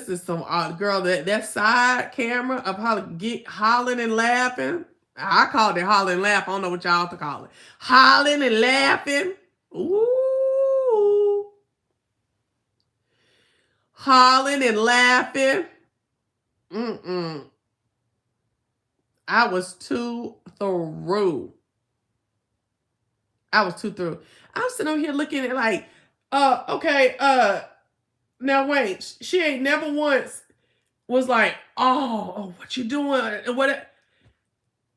is some girl that side camera of how to get hollering and laughing. I called it hollering and laugh. I don't know what y'all to call it. Hollering and laughing. Ooh. Hollering and laughing. I was too through. I was sitting over here looking at like, okay, now wait, she ain't never once was like, oh, what you doing? And what?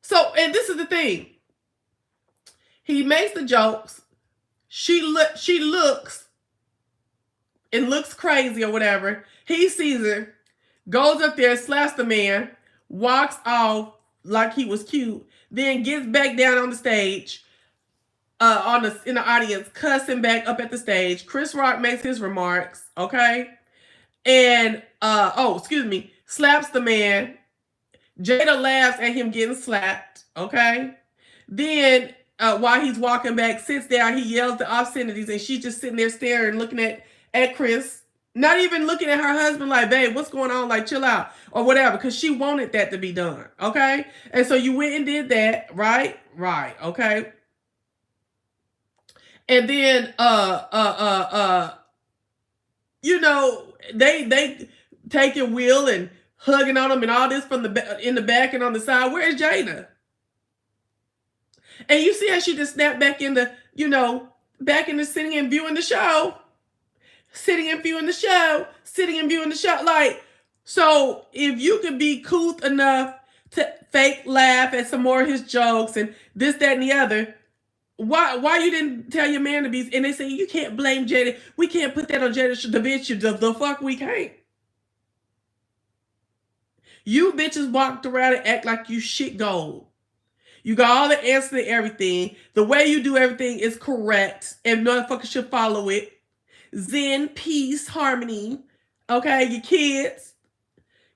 So, and this is the thing. He makes the jokes. She looks and looks crazy or whatever. He sees her. Goes up there, slaps the man, walks off like he was cute, then gets back down on the stage, in the audience, cussing back up at the stage. Chris Rock makes his remarks, okay? And slaps the man. Jada laughs at him getting slapped, okay? Then while he's walking back, sits down, he yells the obscenities, and she's just sitting there staring, looking at Chris. Not even looking at her husband like, babe, what's going on? Like, chill out or whatever, because she wanted that to be done, okay? And so you went and did that, right? Right, okay? And then you know, they taking Will and hugging on him and all this from the in the back and on the side. Where's Jada? And you see how she just snapped back into, you know, back into sitting and viewing the show. Sitting and viewing the show. Sitting and viewing the show. Like, so if you could be cool enough to fake laugh at some more of his jokes and this, that, and the other, why you didn't tell your man to be? And they say you can't blame Jada. We can't put that on Jada DaVinci. The fuck we can't. You bitches walked around and act like you shit gold. You got all the answers to everything. The way you do everything is correct, and motherfuckers should follow it. Zen, peace, harmony. Okay, your kids.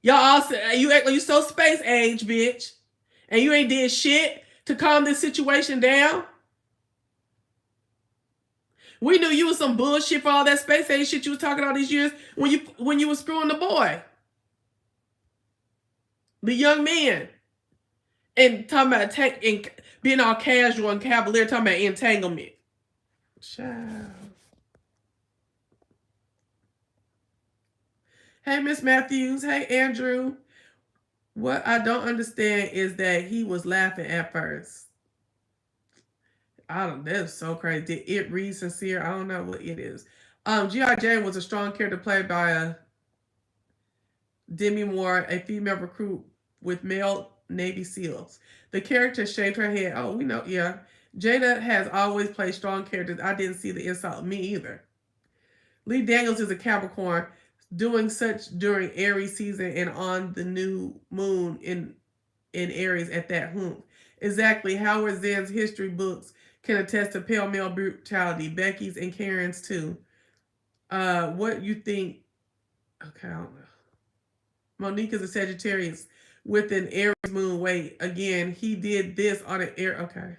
Y'all all you act like you so space age, bitch, and you ain't did shit to calm this situation down. We knew you was some bullshit for all that space age shit you was talking all these years when you was screwing the boy, the young man. And talking about and being all casual and cavalier, talking about entanglement. Child. Hey, Miss Matthews. Hey, Andrew. What I don't understand is that he was laughing at first. I don't. That's so crazy. Did it read sincere? I don't know what it is. G.I. Jane was a strong character played by a Demi Moore, a female recruit with male Navy SEALs. The character shaved her head. Oh, we know, yeah. Jada has always played strong characters. I didn't see the insult. Me either. Lee Daniels is a Capricorn, doing such during Aries season and on the new moon in Aries at that home. Exactly. Howard Zinn's history books can attest to pale male brutality. Becky's and Karen's too. What you think? Okay, I don't know. Monique is a Sagittarius with an Aries moon. Wait, again, he did this on an air. Okay.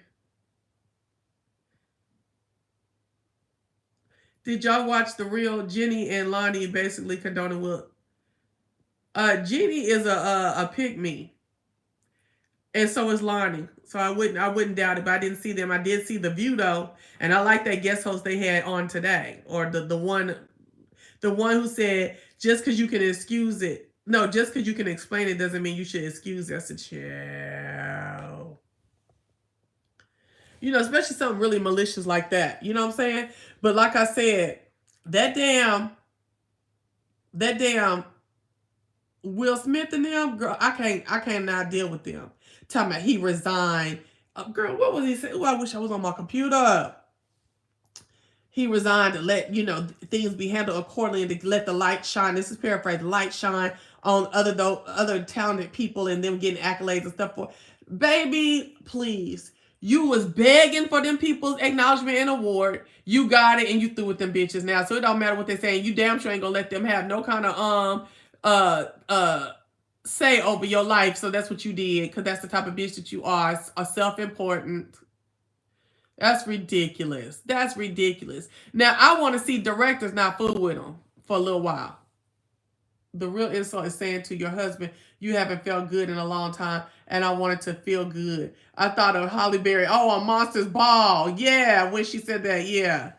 Did y'all watch The Real? Jenny and Lonnie basically condoning Will. Jenny is a pick me, and so is Lonnie. So I wouldn't doubt it, but I didn't see them. I did see The View though, and I like that guest host they had on today, or the one who said just because you can excuse it. No, just because you can explain it doesn't mean you should excuse it. I said, chill. You know, especially something really malicious like that. You know what I'm saying? But like I said, that damn Will Smith and them, girl, I cannot deal with them. Talking about he resigned. Girl, what was he saying? Oh, I wish I was on my computer. He resigned to let, you know, things be handled accordingly and to let the light shine. This is paraphrased. Light shine on other talented people and them getting accolades and stuff for. Baby, please. You was begging for them people's acknowledgement and award. You got it and you threw with them bitches now. So it don't matter what they're saying. You damn sure ain't gonna let them have no kind of say over your life. So that's what you did, because that's the type of bitch that you are self-important. That's ridiculous. That's ridiculous. Now, I want to see directors not fool with them for a little while. The real insult is saying to your husband, you haven't felt good in a long time, and I wanted to feel good. I thought of Holly Berry. Oh, a Monsters Ball. Yeah, when she said that, yeah.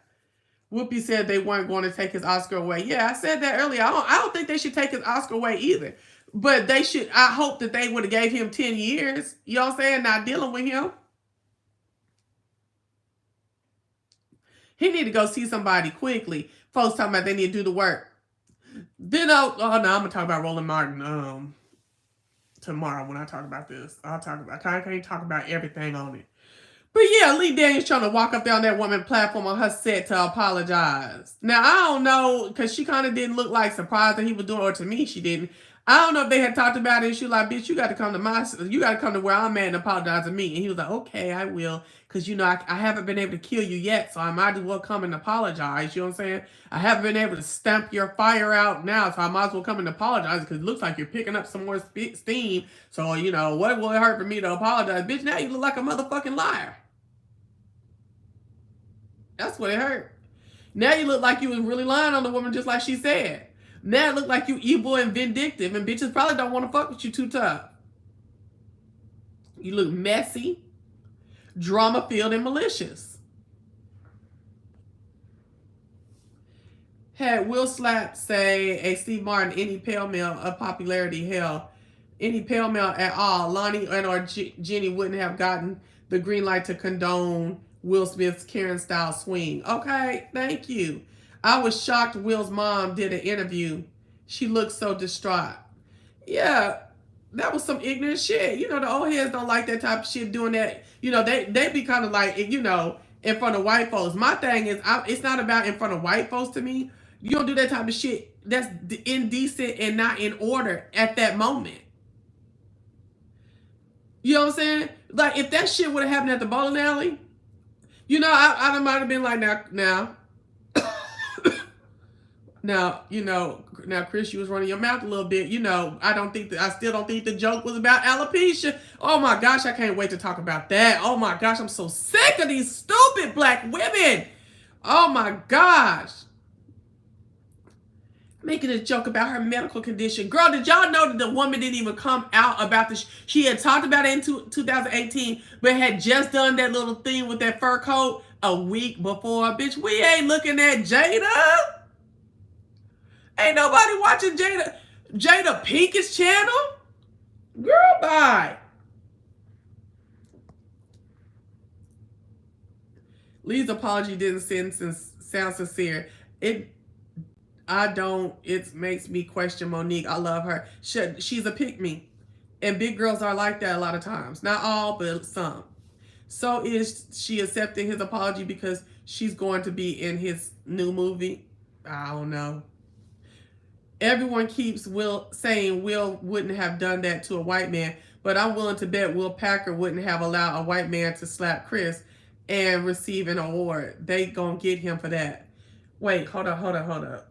Whoopi said they weren't going to take his Oscar away. Yeah, I said that earlier. I don't think they should take his Oscar away either. But they should. I hope that they would have gave him 10 years. You know what I'm saying? Not dealing with him. He need to go see somebody quickly. Folks talking about they need to do the work. Then I'm gonna talk about Roland Martin tomorrow when I talk about this. I can't talk about everything on it. But yeah, Lee Daniels trying to walk up there on that woman platform on her set to apologize. Now I don't know, because she kind of didn't look like surprised that he was doing, or to me she didn't. I don't know if they had talked about it and she was like, bitch, you got to come to where I'm at and apologize to me. And he was like, okay, I will. Because, you know, I haven't been able to kill you yet, so I might as well come and apologize. You know what I'm saying? I haven't been able to stamp your fire out now, so I might as well come and apologize, because it looks like you're picking up some more steam. So, you know, what will it hurt for me to apologize? Bitch, now you look like a motherfucking liar. That's what it hurt. Now you look like you was really lying on the woman just like she said. Now it look like you evil and vindictive, and bitches probably don't want to fuck with you too tough. You look messy, drama-filled, and malicious. Had Will slap say a Steve Martin any pale male of popularity, hell, any pale male at all, Lonnie and or Jenny wouldn't have gotten the green light to condone Will Smith's Karen style swing. Okay, thank you. I was shocked Will's mom did an interview. She looked so distraught. Yeah, that was some ignorant shit. You know, the old heads don't like that type of shit doing that. You know, they be kind of like, you know, in front of white folks. My thing is, it's not about in front of white folks to me. You don't do that type of shit that's indecent and not in order at that moment. You know what I'm saying? Like, if that shit would have happened at the bowling alley, you know, I might have been like, now, you know, now, Chris, you was running your mouth a little bit. You know, I still don't think the joke was about alopecia. Oh my gosh, I can't wait to talk about that. Oh my gosh, I'm so sick of these stupid black women. Oh my gosh. Making a joke about her medical condition. Girl, did y'all know that the woman didn't even come out about this? She had talked about it in 2018, but had just done that little thing with that fur coat a week before. Bitch, we ain't looking at Jada. Ain't nobody watching Jada Pinkett's channel. Girl, bye. Lee's apology didn't sound sincere. It makes me question Monique. I love her. She's a pick-me. And big girls are like that a lot of times. Not all, but some. So is she accepting his apology because she's going to be in his new movie? I don't know. Everyone keeps saying Will wouldn't have done that to a white man, but I'm willing to bet Will Packer wouldn't have allowed a white man to slap Chris and receive an award. They gonna get him for that. Wait, hold up.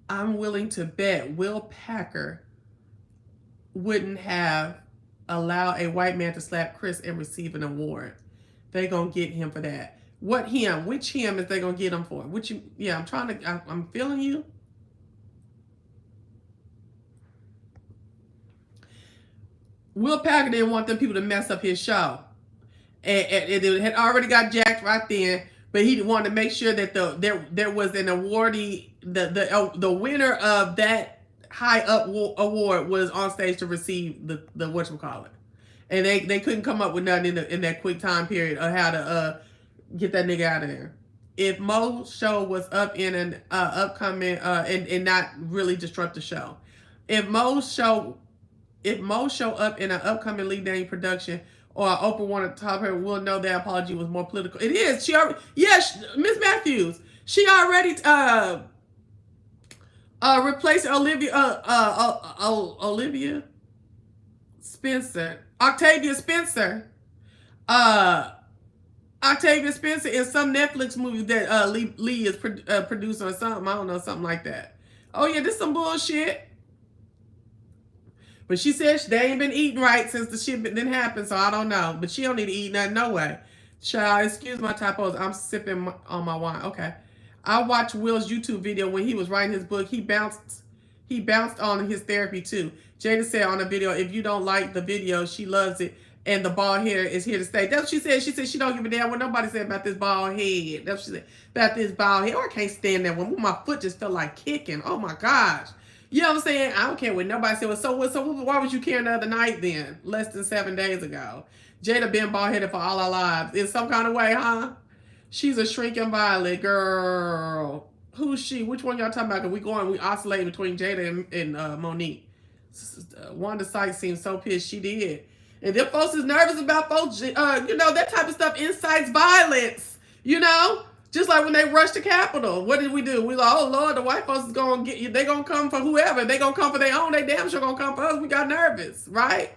I'm willing to bet Will Packer wouldn't have allowed a white man to slap Chris and receive an award. They gonna get him for that. What him? Which him is they gonna get him for? I'm feeling you. Will Packer didn't want them people to mess up his show. And it had already got jacked right then, but he wanted to make sure that there was an awardee, the winner of that high up award was on stage to receive the whatchamacallit. And they couldn't come up with nothing in that quick time period of how to get that nigga out of there. If Mo's show was up in an upcoming and not really disrupt the show. If Mo's show up in an upcoming Lee Daniel production or Oprah wanted to top her, we'll know that apology was more political. It is. Miss Matthews. She already replaced Octavia Spencer in some Netflix movie that Lee is producing or something. I don't know, something like that. Oh yeah, this is some bullshit. But she said they ain't been eating right since the shit didn't happen, so I don't know. But she don't need to eat nothing, no way. Child, excuse my typos. I'm sipping on my wine. Okay. I watched Will's YouTube video when he was writing his book. He bounced on his therapy too. Jada said on the video, if you don't like the video, she loves it. And the bald hair is here to stay. That's what she said. She said she don't give a damn what nobody said about this bald head. That's what she said about this bald head. Oh, I can't stand that one. My foot just felt like kicking. Oh my gosh. You know what I'm saying? I don't care what nobody said. So why was you caring the other night then? Less than 7 days ago. Jada been bald-headed for all our lives. In some kind of way, huh? She's a shrinking violet, girl. Who's she? Which one y'all talking about? We oscillate between Jada and Monique. Wanda Sykes seems so pissed. She did. And them folks is nervous about folks, that type of stuff incites violence, Just like when they rushed the Capitol. What did we do? We like, oh, Lord, the white folks is going to get you. They going to come for whoever. They going to come for their own. They damn sure going to come for us. We got nervous, right?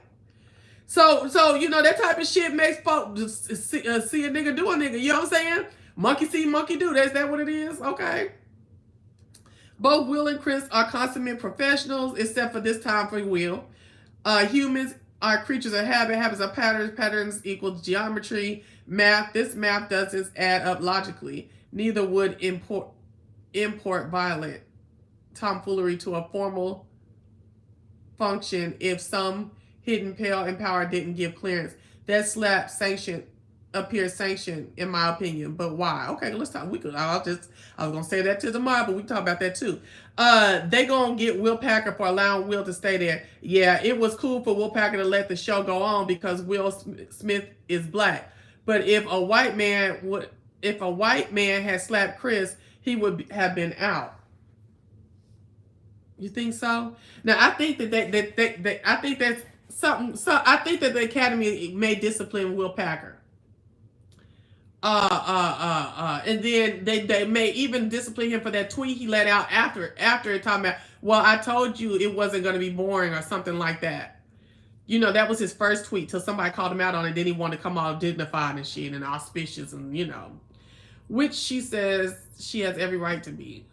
So that type of shit makes folks see a nigga do a nigga. You know what I'm saying? Monkey see, monkey do. Is that what it is? Okay. Both Will and Chris are consummate professionals, except for this time for Will. Humans are creatures of habit. Habits are patterns. Patterns equals geometry. Math. This math doesn't add up logically. Neither would import violent tomfoolery to a formal function if some hidden pale in power didn't give clearance. That slap sanctioned appear sanctioned, in my opinion. But why? Okay, let's talk. I was gonna say that to tomorrow, but we can talk about that too. They gonna get Will Packer for allowing Will to stay there. Yeah, it was cool for Will Packer to let the show go on because Will Smith is black. But if a white man had slapped Chris, he would have been out. You think so? Now I think that I think that's something. So I think that the Academy may discipline Will Packer. And then they may even discipline him for that tweet he let out after talking about, well, I told you it wasn't going to be boring or something like that. You know, that was his first tweet till somebody called him out on it. Then he wanted to come all dignified and shit and auspicious and, you know, which she says she has every right to be.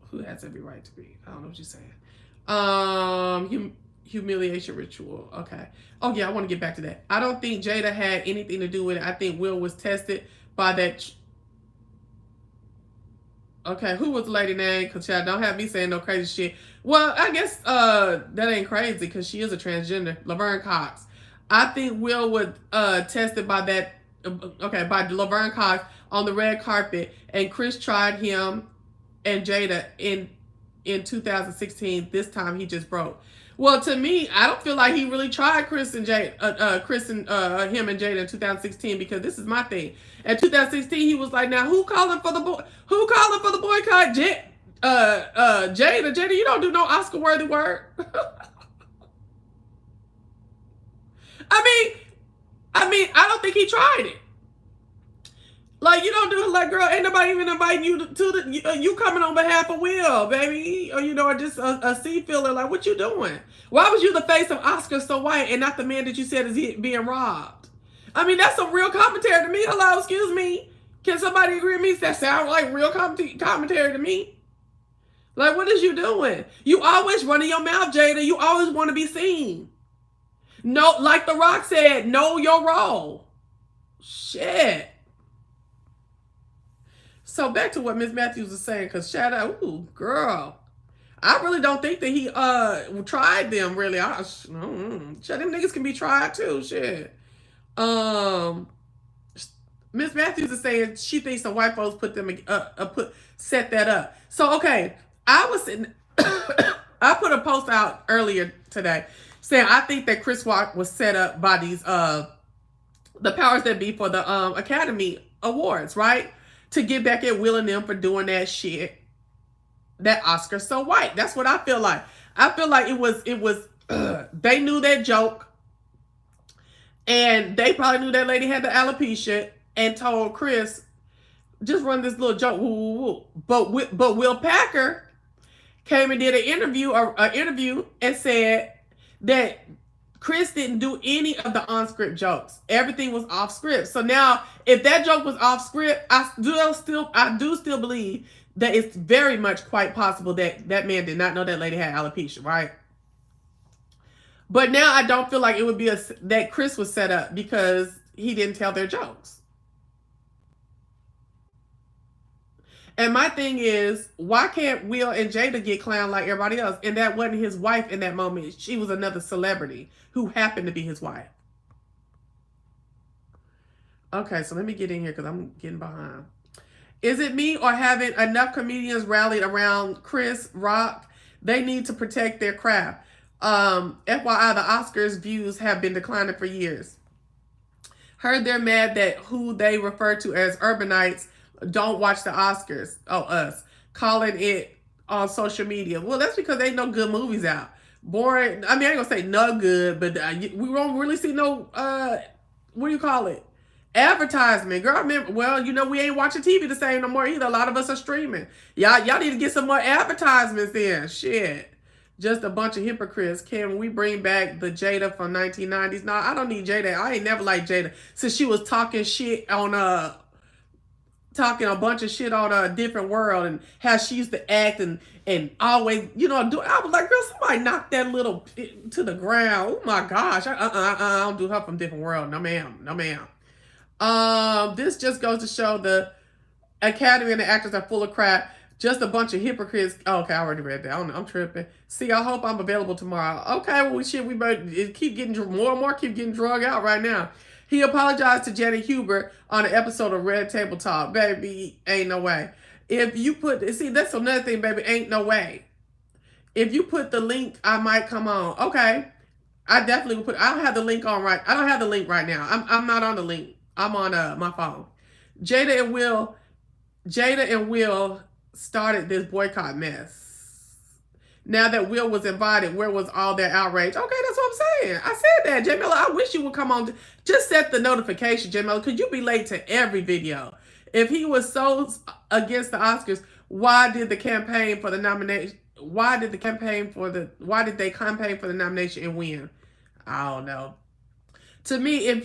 Who has every right to be? I don't know what you're saying. Humiliation ritual. Okay. Oh yeah, I want to get back to that. I don't think Jada had anything to do with it. I think Will was tested by that. Okay, who was the lady name? Cause y'all don't have me saying no crazy shit. Well, I guess that ain't crazy because she is a transgender. Laverne Cox. I think Will was tested by that. Okay, by Laverne Cox on the red carpet, and Chris tried him and Jada in 2016. This time he just broke. Well, to me, I don't feel like he really tried Chris and him and Jada in 2016 because this is my thing. In 2016, he was like, "Now who calling for the boycott? Jada, you don't do no Oscar-worthy work." I mean, I don't think he tried it. Like, you don't do it, like, girl, ain't nobody even inviting you to the, you coming on behalf of Will, baby, or, you know, or just a seat filler, like, what you doing? Why was you the face of Oscar So White and not the man that you said is being robbed? I mean, that's some real commentary to me. Hello, excuse me. Can somebody agree with me? That sounds like real commentary to me. Like, what is you doing? You always running your mouth, Jada. You always want to be seen. No, like The Rock said, know your role. Shit. So back to what Miss Matthews was saying, because shout out, ooh, girl. I really don't think that he tried them, really. Shit, them niggas can be tried too, shit. Miss Matthews is saying she thinks the white folks set that up. So, okay, I was sitting, I put a post out earlier today saying I think that Chris Rock was set up by these, the powers that be for the Academy Awards, right? To get back at Will and them for doing that shit. That Oscar So White. That's what I feel like. I feel like it was they knew that joke. And they probably knew that lady had the alopecia and told Chris, just run this little joke. Woo, woo, woo. But Will Packer came and did an interview and said that Chris didn't do any of the on-script jokes. Everything was off-script. So now, if that joke was off-script, I do still believe that it's very much quite possible that that man did not know that lady had alopecia, right? But now I don't feel like it would be that Chris was set up because he didn't tell their jokes. And my thing is, why can't Will and Jada get clowned like everybody else? And that wasn't his wife in that moment. She was another celebrity who happened to be his wife. Okay, so let me get in here because I'm getting behind. Is it me or haven't enough comedians rallied around Chris Rock? They need to protect their craft. FYI, the Oscars views have been declining for years. Heard they're mad that who they refer to as urbanites don't watch the Oscars. Oh, us. Calling it on social media. Well, that's because ain't no good movies out. Boring. I mean, I ain't gonna say no good, but we won't really see no, what do you call it? Advertisement. Girl, remember, well, you know, we ain't watching TV the same no more either. A lot of us are streaming. Y'all need to get some more advertisements in. Shit. Just a bunch of hypocrites. Can we bring back the Jada from 1990s? No, I don't need Jada. I ain't never liked Jada. Since she was talking shit on, talking a bunch of shit on A Different World and how she used to act and always, you know, I was like, girl, somebody knock that little to the ground. Oh my gosh. I don't do her from Different World. No ma'am. No ma'am. This just goes to show the Academy and the actors are full of crap. Just a bunch of hypocrites. Oh, okay, I already read that. I'm tripping. See, I hope I'm available tomorrow. Okay, well, we better keep getting more and more keep getting drug out right now. He apologized to Janet Huber on an episode of Red Table Talk. Baby, ain't no way. If you put, see, that's another thing, baby, ain't no way. If you put the link, I might come on. Okay. I definitely will put, I don't have the link on right. I don't have the link right now. I'm not on the link. I'm on my phone. Jada and Will started this boycott mess. Now that Will was invited, where was all that outrage? Okay, that's what I'm saying. I said that, J Miller. I wish you would come on. Just set the notification, J Miller, because you be late to every video. If he was so against the Oscars, why did the campaign for the nomination? Why did they campaign for the nomination and win? I don't know. To me, if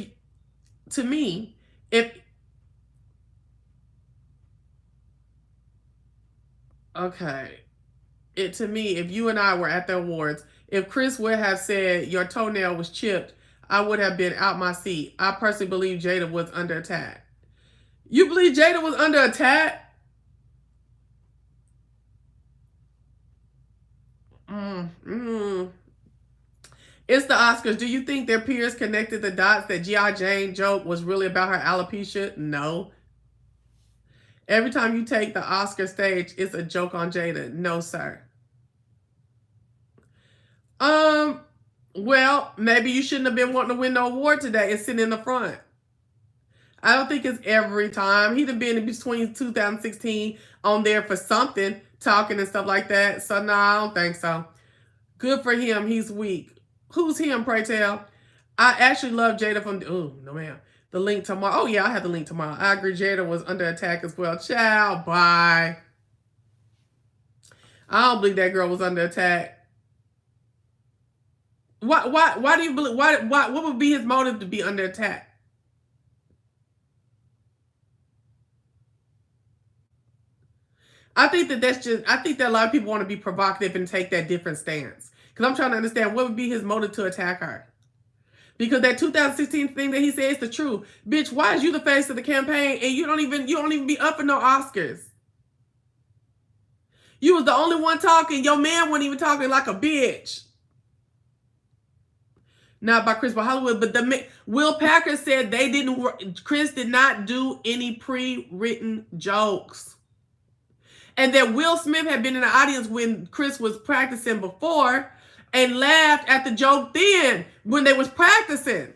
you and I were at the awards, if Chris would have said your toenail was chipped, I would have been out my seat. I personally believe Jada was under attack. You believe Jada was under attack? It's the Oscars. Do you think their peers connected the dots that G.I. Jane joke was really about her alopecia? No. Every time you take the Oscar stage, it's a joke on Jada. No, sir. Well, maybe you shouldn't have been wanting to win the award today and sit in the front. I don't think it's every time. He'd have been in between 2016 on there for something, talking and stuff like that. So, no, I don't think so. Good for him. He's weak. Who's him, pray tell? I actually love Jada from... Oh, no, ma'am. The link tomorrow. Oh, yeah, I have the link tomorrow. I agree Jada was under attack as well. Ciao, bye. I don't believe that girl was under attack. Why do you believe... What would be his motive to be under attack? I think that a lot of people want to be provocative and take that different stance. Because I'm trying to understand what would be his motive to attack her. Because that 2016 thing that he said is the truth. Bitch, why is you the face of the campaign and you don't even be up for no Oscars? You was the only one talking. Your man wasn't even talking like a bitch. Not by Chris, but Hollywood. But Will Packer said Chris did not do any pre-written jokes. And that Will Smith had been in the audience when Chris was practicing before and laughed at the joke then when they was practicing.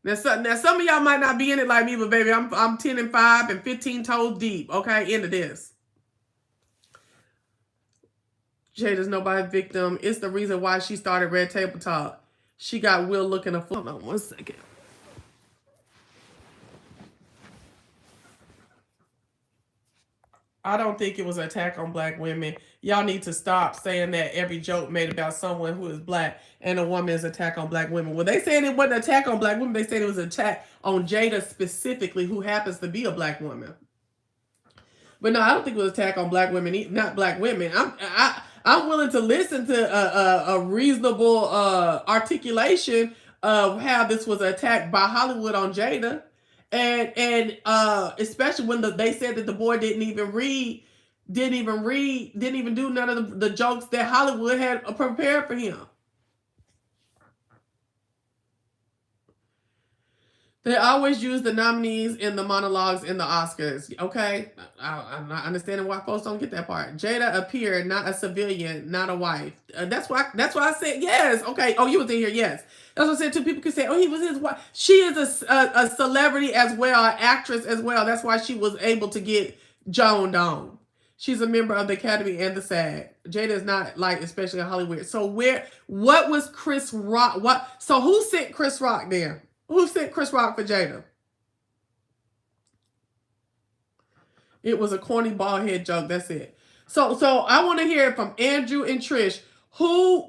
Now some of y'all might not be in it like me, but baby, I'm 10 and 5 and 15 toes deep, okay, into this. Jada's nobody's victim. It's the reason why she started Red Table Talk. She got Will looking a fool. Hold on 1 second. I don't think it was an attack on black women. Y'all need to stop saying that every joke made about someone who is black and a woman is attack on black women. Well, they said it wasn't an attack on black women. They said it was an attack on Jada specifically, who happens to be a black woman. But no, I don't think it was an attack on black women, not black women. I'm willing to listen to a reasonable articulation of how this was an attack by Hollywood on Jada. And especially when they said that the boy didn't even do none of the jokes that Hollywood had prepared for him. They always use the nominees in the monologues in the Oscars. Okay, I'm not understanding why folks don't get that part. Jada appeared, not a civilian, not a wife. That's why I said yes. Okay. Oh, you was in here. Yes. That's what I said. Two people could say, "Oh, he was his wife." She is a celebrity as well, an actress as well. That's why she was able to get joned on. She's a member of the Academy and the SAG. Jada is not like, especially in Hollywood. So what was Chris Rock? So who sent Chris Rock there? Who sent Chris Rock for Jada? It was a corny bald head joke. That's it. So I want to hear it from Andrew and Trish. Who,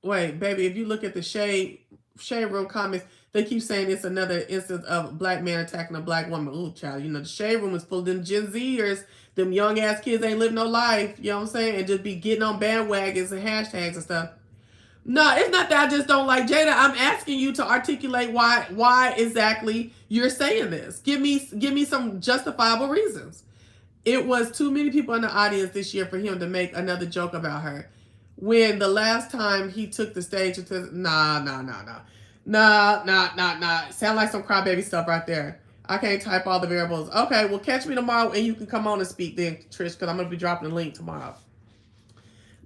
wait, baby, if you look at the shade room comments, they keep saying it's another instance of a black man attacking a black woman. Ooh, child, the shade room is full of them Gen Zers. Them young ass kids ain't living no life. You know what I'm saying? And just be getting on bandwagons and hashtags and stuff. No, it's not that I just don't like Jada. I'm asking you to articulate why exactly you're saying this. Give me some justifiable reasons. It was too many people in the audience this year for him to make another joke about her. when the last time he took the stage and said, nah. Sound like some crybaby stuff right there. I can't type all the variables. Okay, well, catch me tomorrow and you can come on and speak then, Trish, because I'm going to be dropping the link tomorrow.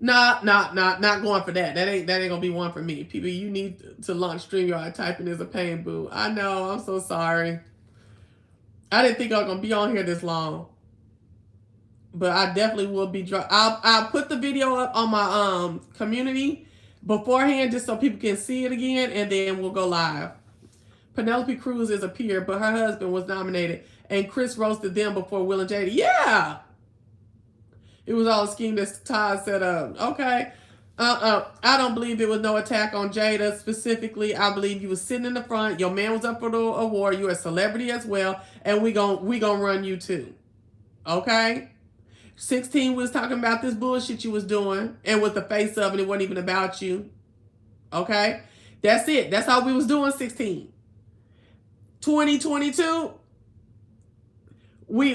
Not going for that. That ain't gonna be one for me. People, you need to launch StreamYard. Typing is a pain, boo. I know. I'm so sorry. I didn't think I was gonna be on here this long, but I definitely will be. I'll put the video up on my community beforehand just so people can see it again, and then we'll go live. Penelope Cruz is a peer, but her husband was nominated, and Chris roasted them before Will and Jada. Yeah. It was all a scheme that Todd set up. Okay. I don't believe there was no attack on Jada specifically. I believe you was sitting in the front. Your man was up for the award. You're a celebrity as well. And we gonna run you too. Okay? 16 was talking about this bullshit you was doing. And with the face of it, it wasn't even about you. Okay? That's it. That's how we was doing 16. 2022. We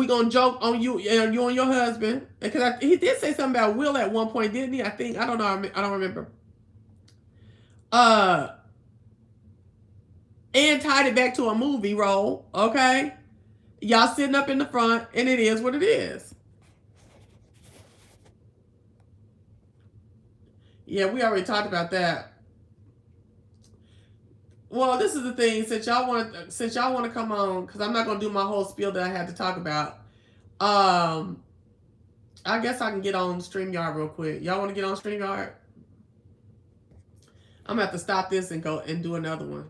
gonna joke on you and you and your husband, because he did say something about Will at one point, didn't he? I think I don't know. I don't remember. And tied it back to a movie role. Okay, y'all sitting up in the front, and it is what it is. Yeah, we already talked about that. Well, this is the thing. Since y'all want to come on, because I'm not gonna do my whole spiel that I had to talk about. I guess I can get on StreamYard real quick. Y'all want to get on StreamYard? I'm gonna have to stop this and go and do another one.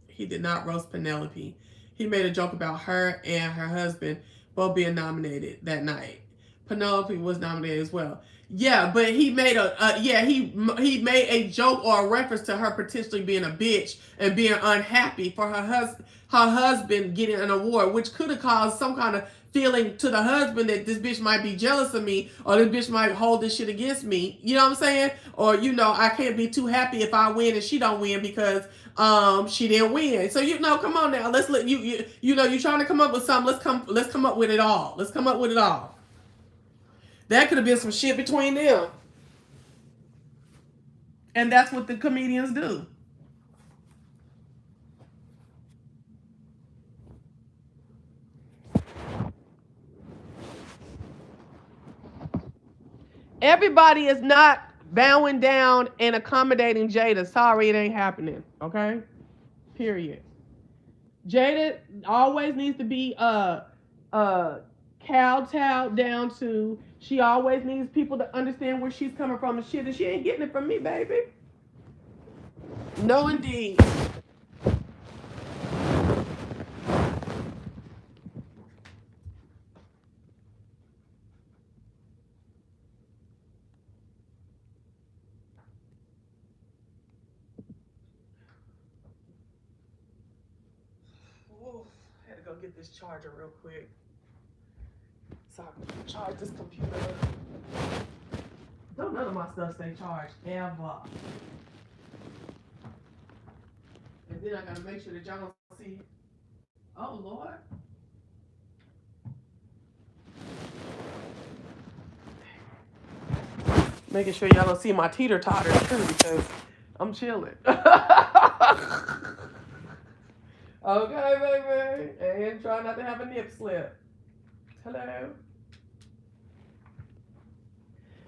He did not roast Penelope. He made a joke about her and her husband both being nominated that night. Penelope was nominated as well. Yeah, but he made he made a joke or a reference to her potentially being a bitch and being unhappy for her husband getting an award, which could have caused some kind of feeling to the husband that this bitch might be jealous of me, or this bitch might hold this shit against me. You know what I'm saying? Or I can't be too happy if I win and she don't win because she didn't win. So come on now. Let's let you're trying to come up with something. Let's come up with it all. Let's come up with it all. That could have been some shit between them. And that's what the comedians do. Everybody is not bowing down and accommodating Jada. Sorry, it ain't happening. Okay? Period. Jada always needs to be kowtowed down to. She always needs people to understand where she's coming from and shit, and she ain't getting it from me, baby. No, indeed. Ooh, I had to go get this charger real quick so I can charge this computer. Don't none of my stuff stay charged ever. And then I gotta make sure that y'all don't see. Oh Lord. Making sure y'all don't see my teeter totter too, because I'm chilling. Okay, baby. And try not to have a nip slip. Hello.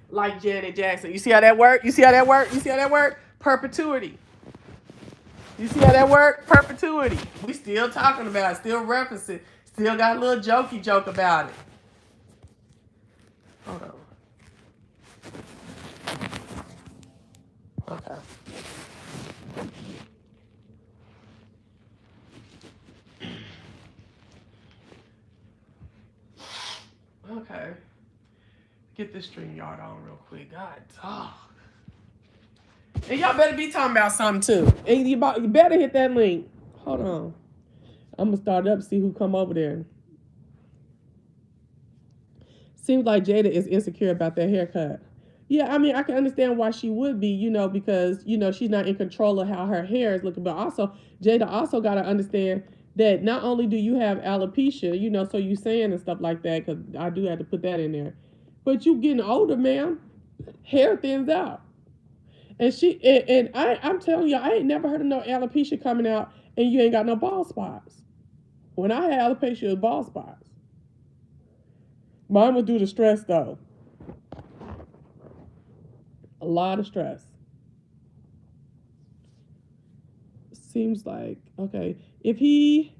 Like Janet Jackson. You see how that work? You see how that work? You see how that work? Perpetuity. You see how that work? Perpetuity. We still talking about it, still referencing, still got a little jokey joke about it. Hold on. Okay. Okay. Get this StreamYard on real quick. God dog. And y'all better be talking about something too. And you better hit that link. Hold on. I'm gonna start up, see who come over there. Seems like Jada is insecure about that haircut. Yeah, I mean, I can understand why she would be, because, she's not in control of how her hair is looking. But also, Jada also got to understand that not only do you have alopecia, so you saying and stuff like that, because I do have to put that in there. But you getting older, ma'am. Hair thins out. And I'm telling you, I ain't never heard of no alopecia coming out and you ain't got no bald spots. When I had alopecia, it was bald spots. Mine was due to stress though. A lot of stress. Seems like, okay, if he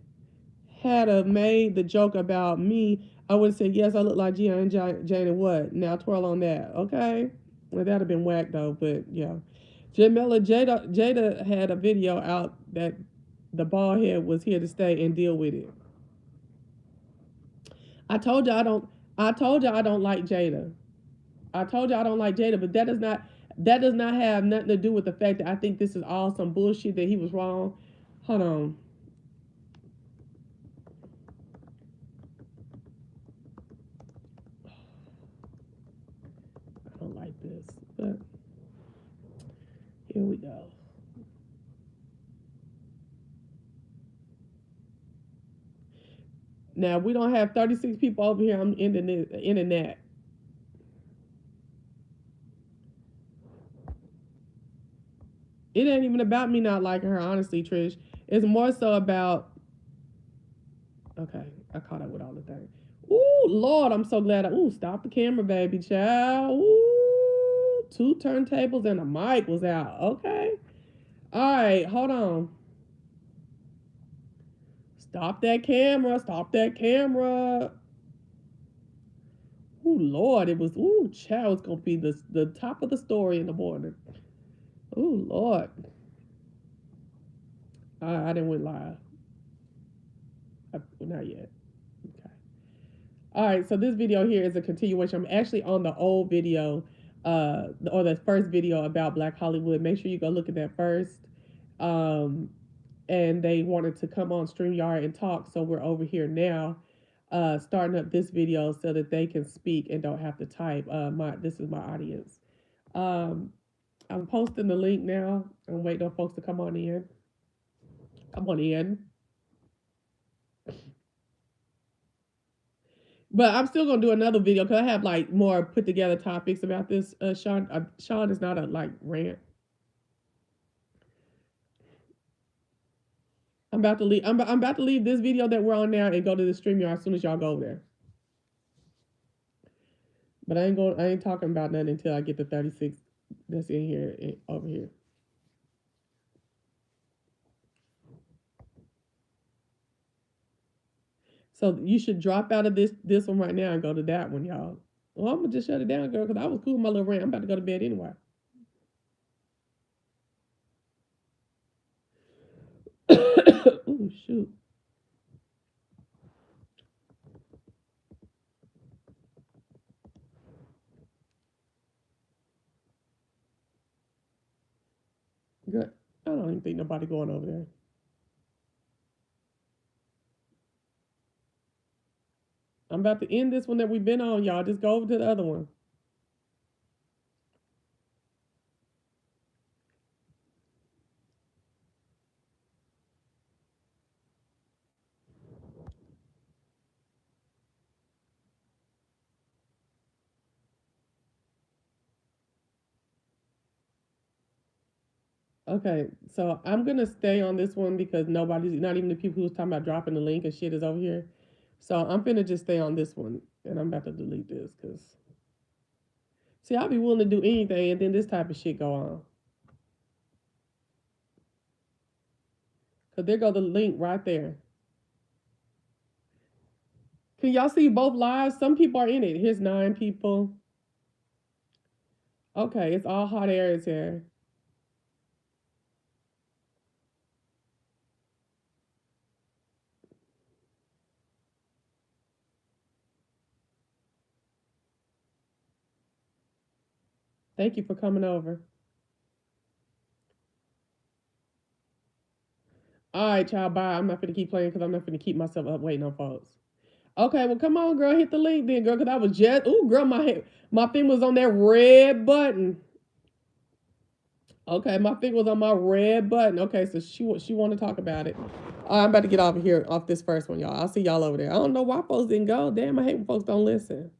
had made the joke about me, I would have said, yes, I look like Gia and Jane and what? Now twirl on that. Okay. Well, that'd have been whack though, but yeah. Jamila Jada had a video out that the bald head was here to stay and deal with it. I told you I told you I don't like Jada. I told you I don't like Jada, but that does not have nothing to do with the fact that I think this is all some bullshit that he was wrong. Hold on. I don't like this, but here we go. Now we don't have 36 people over here. I'm ending the internet. It ain't even about me not liking her, honestly, Trish. It's more so about. Okay, I caught up with all the things. Ooh, Lord, I'm so glad. Ooh, stop the camera, baby, child. Ooh, 2 turntables and a mic was out. Okay. All right, hold on. Stop that camera. Stop that camera. Ooh, Lord, it was, ooh, child, it's going to be the top of the story in the morning. Ooh, Lord. I didn't went live. Not yet. Okay. All right, so this video here is a continuation. I'm actually on the old video, or the first video about Black Hollywood. Make sure you go look at that first. And they wanted to come on StreamYard and talk, so we're over here now, starting up this video so that they can speak and don't have to type. This is my audience. I'm posting the link now. I'm waiting on folks to come on in. Come on in. But I'm still gonna do another video because I have like more put together topics about this. Sean is not a like rant. I'm about to leave. I'm about to leave this video that we're on now and go to the StreamYard as soon as y'all go there. But I ain't talking about nothing until I get the 36 that's in here over here. So you should drop out of this one right now and go to that one, y'all. Well, I'm gonna just shut it down, girl, because I was cool with my little rant. I'm about to go to bed anyway. Oh shoot. Good. I don't even think nobody going over there. I'm about to end this one that we've been on, y'all. Just go over to the other one. Okay, so I'm gonna stay on this one because nobody's, not even the people who's talking about dropping the link and shit, is over here. So I'm gonna just stay on this one, and I'm about to delete this because, see, I'll be willing to do anything, and then this type of shit go on. Cause there go the link right there. Can y'all see both lives? Some people are in it. Here's 9 people. Okay, it's all hot areas here. Thank you for coming over. All right, y'all, bye. I'm not gonna keep playing because I'm not gonna keep myself up waiting on folks. Okay, well, come on, girl, hit the link then, girl, because I was just, ooh, girl, my thing was on that red button. Okay, my finger was on my red button. Okay, so she want to talk about it. I'm about to get off of here, off this first one, y'all. I'll see y'all over there. I don't know why folks didn't go. Damn, I hate when folks don't listen.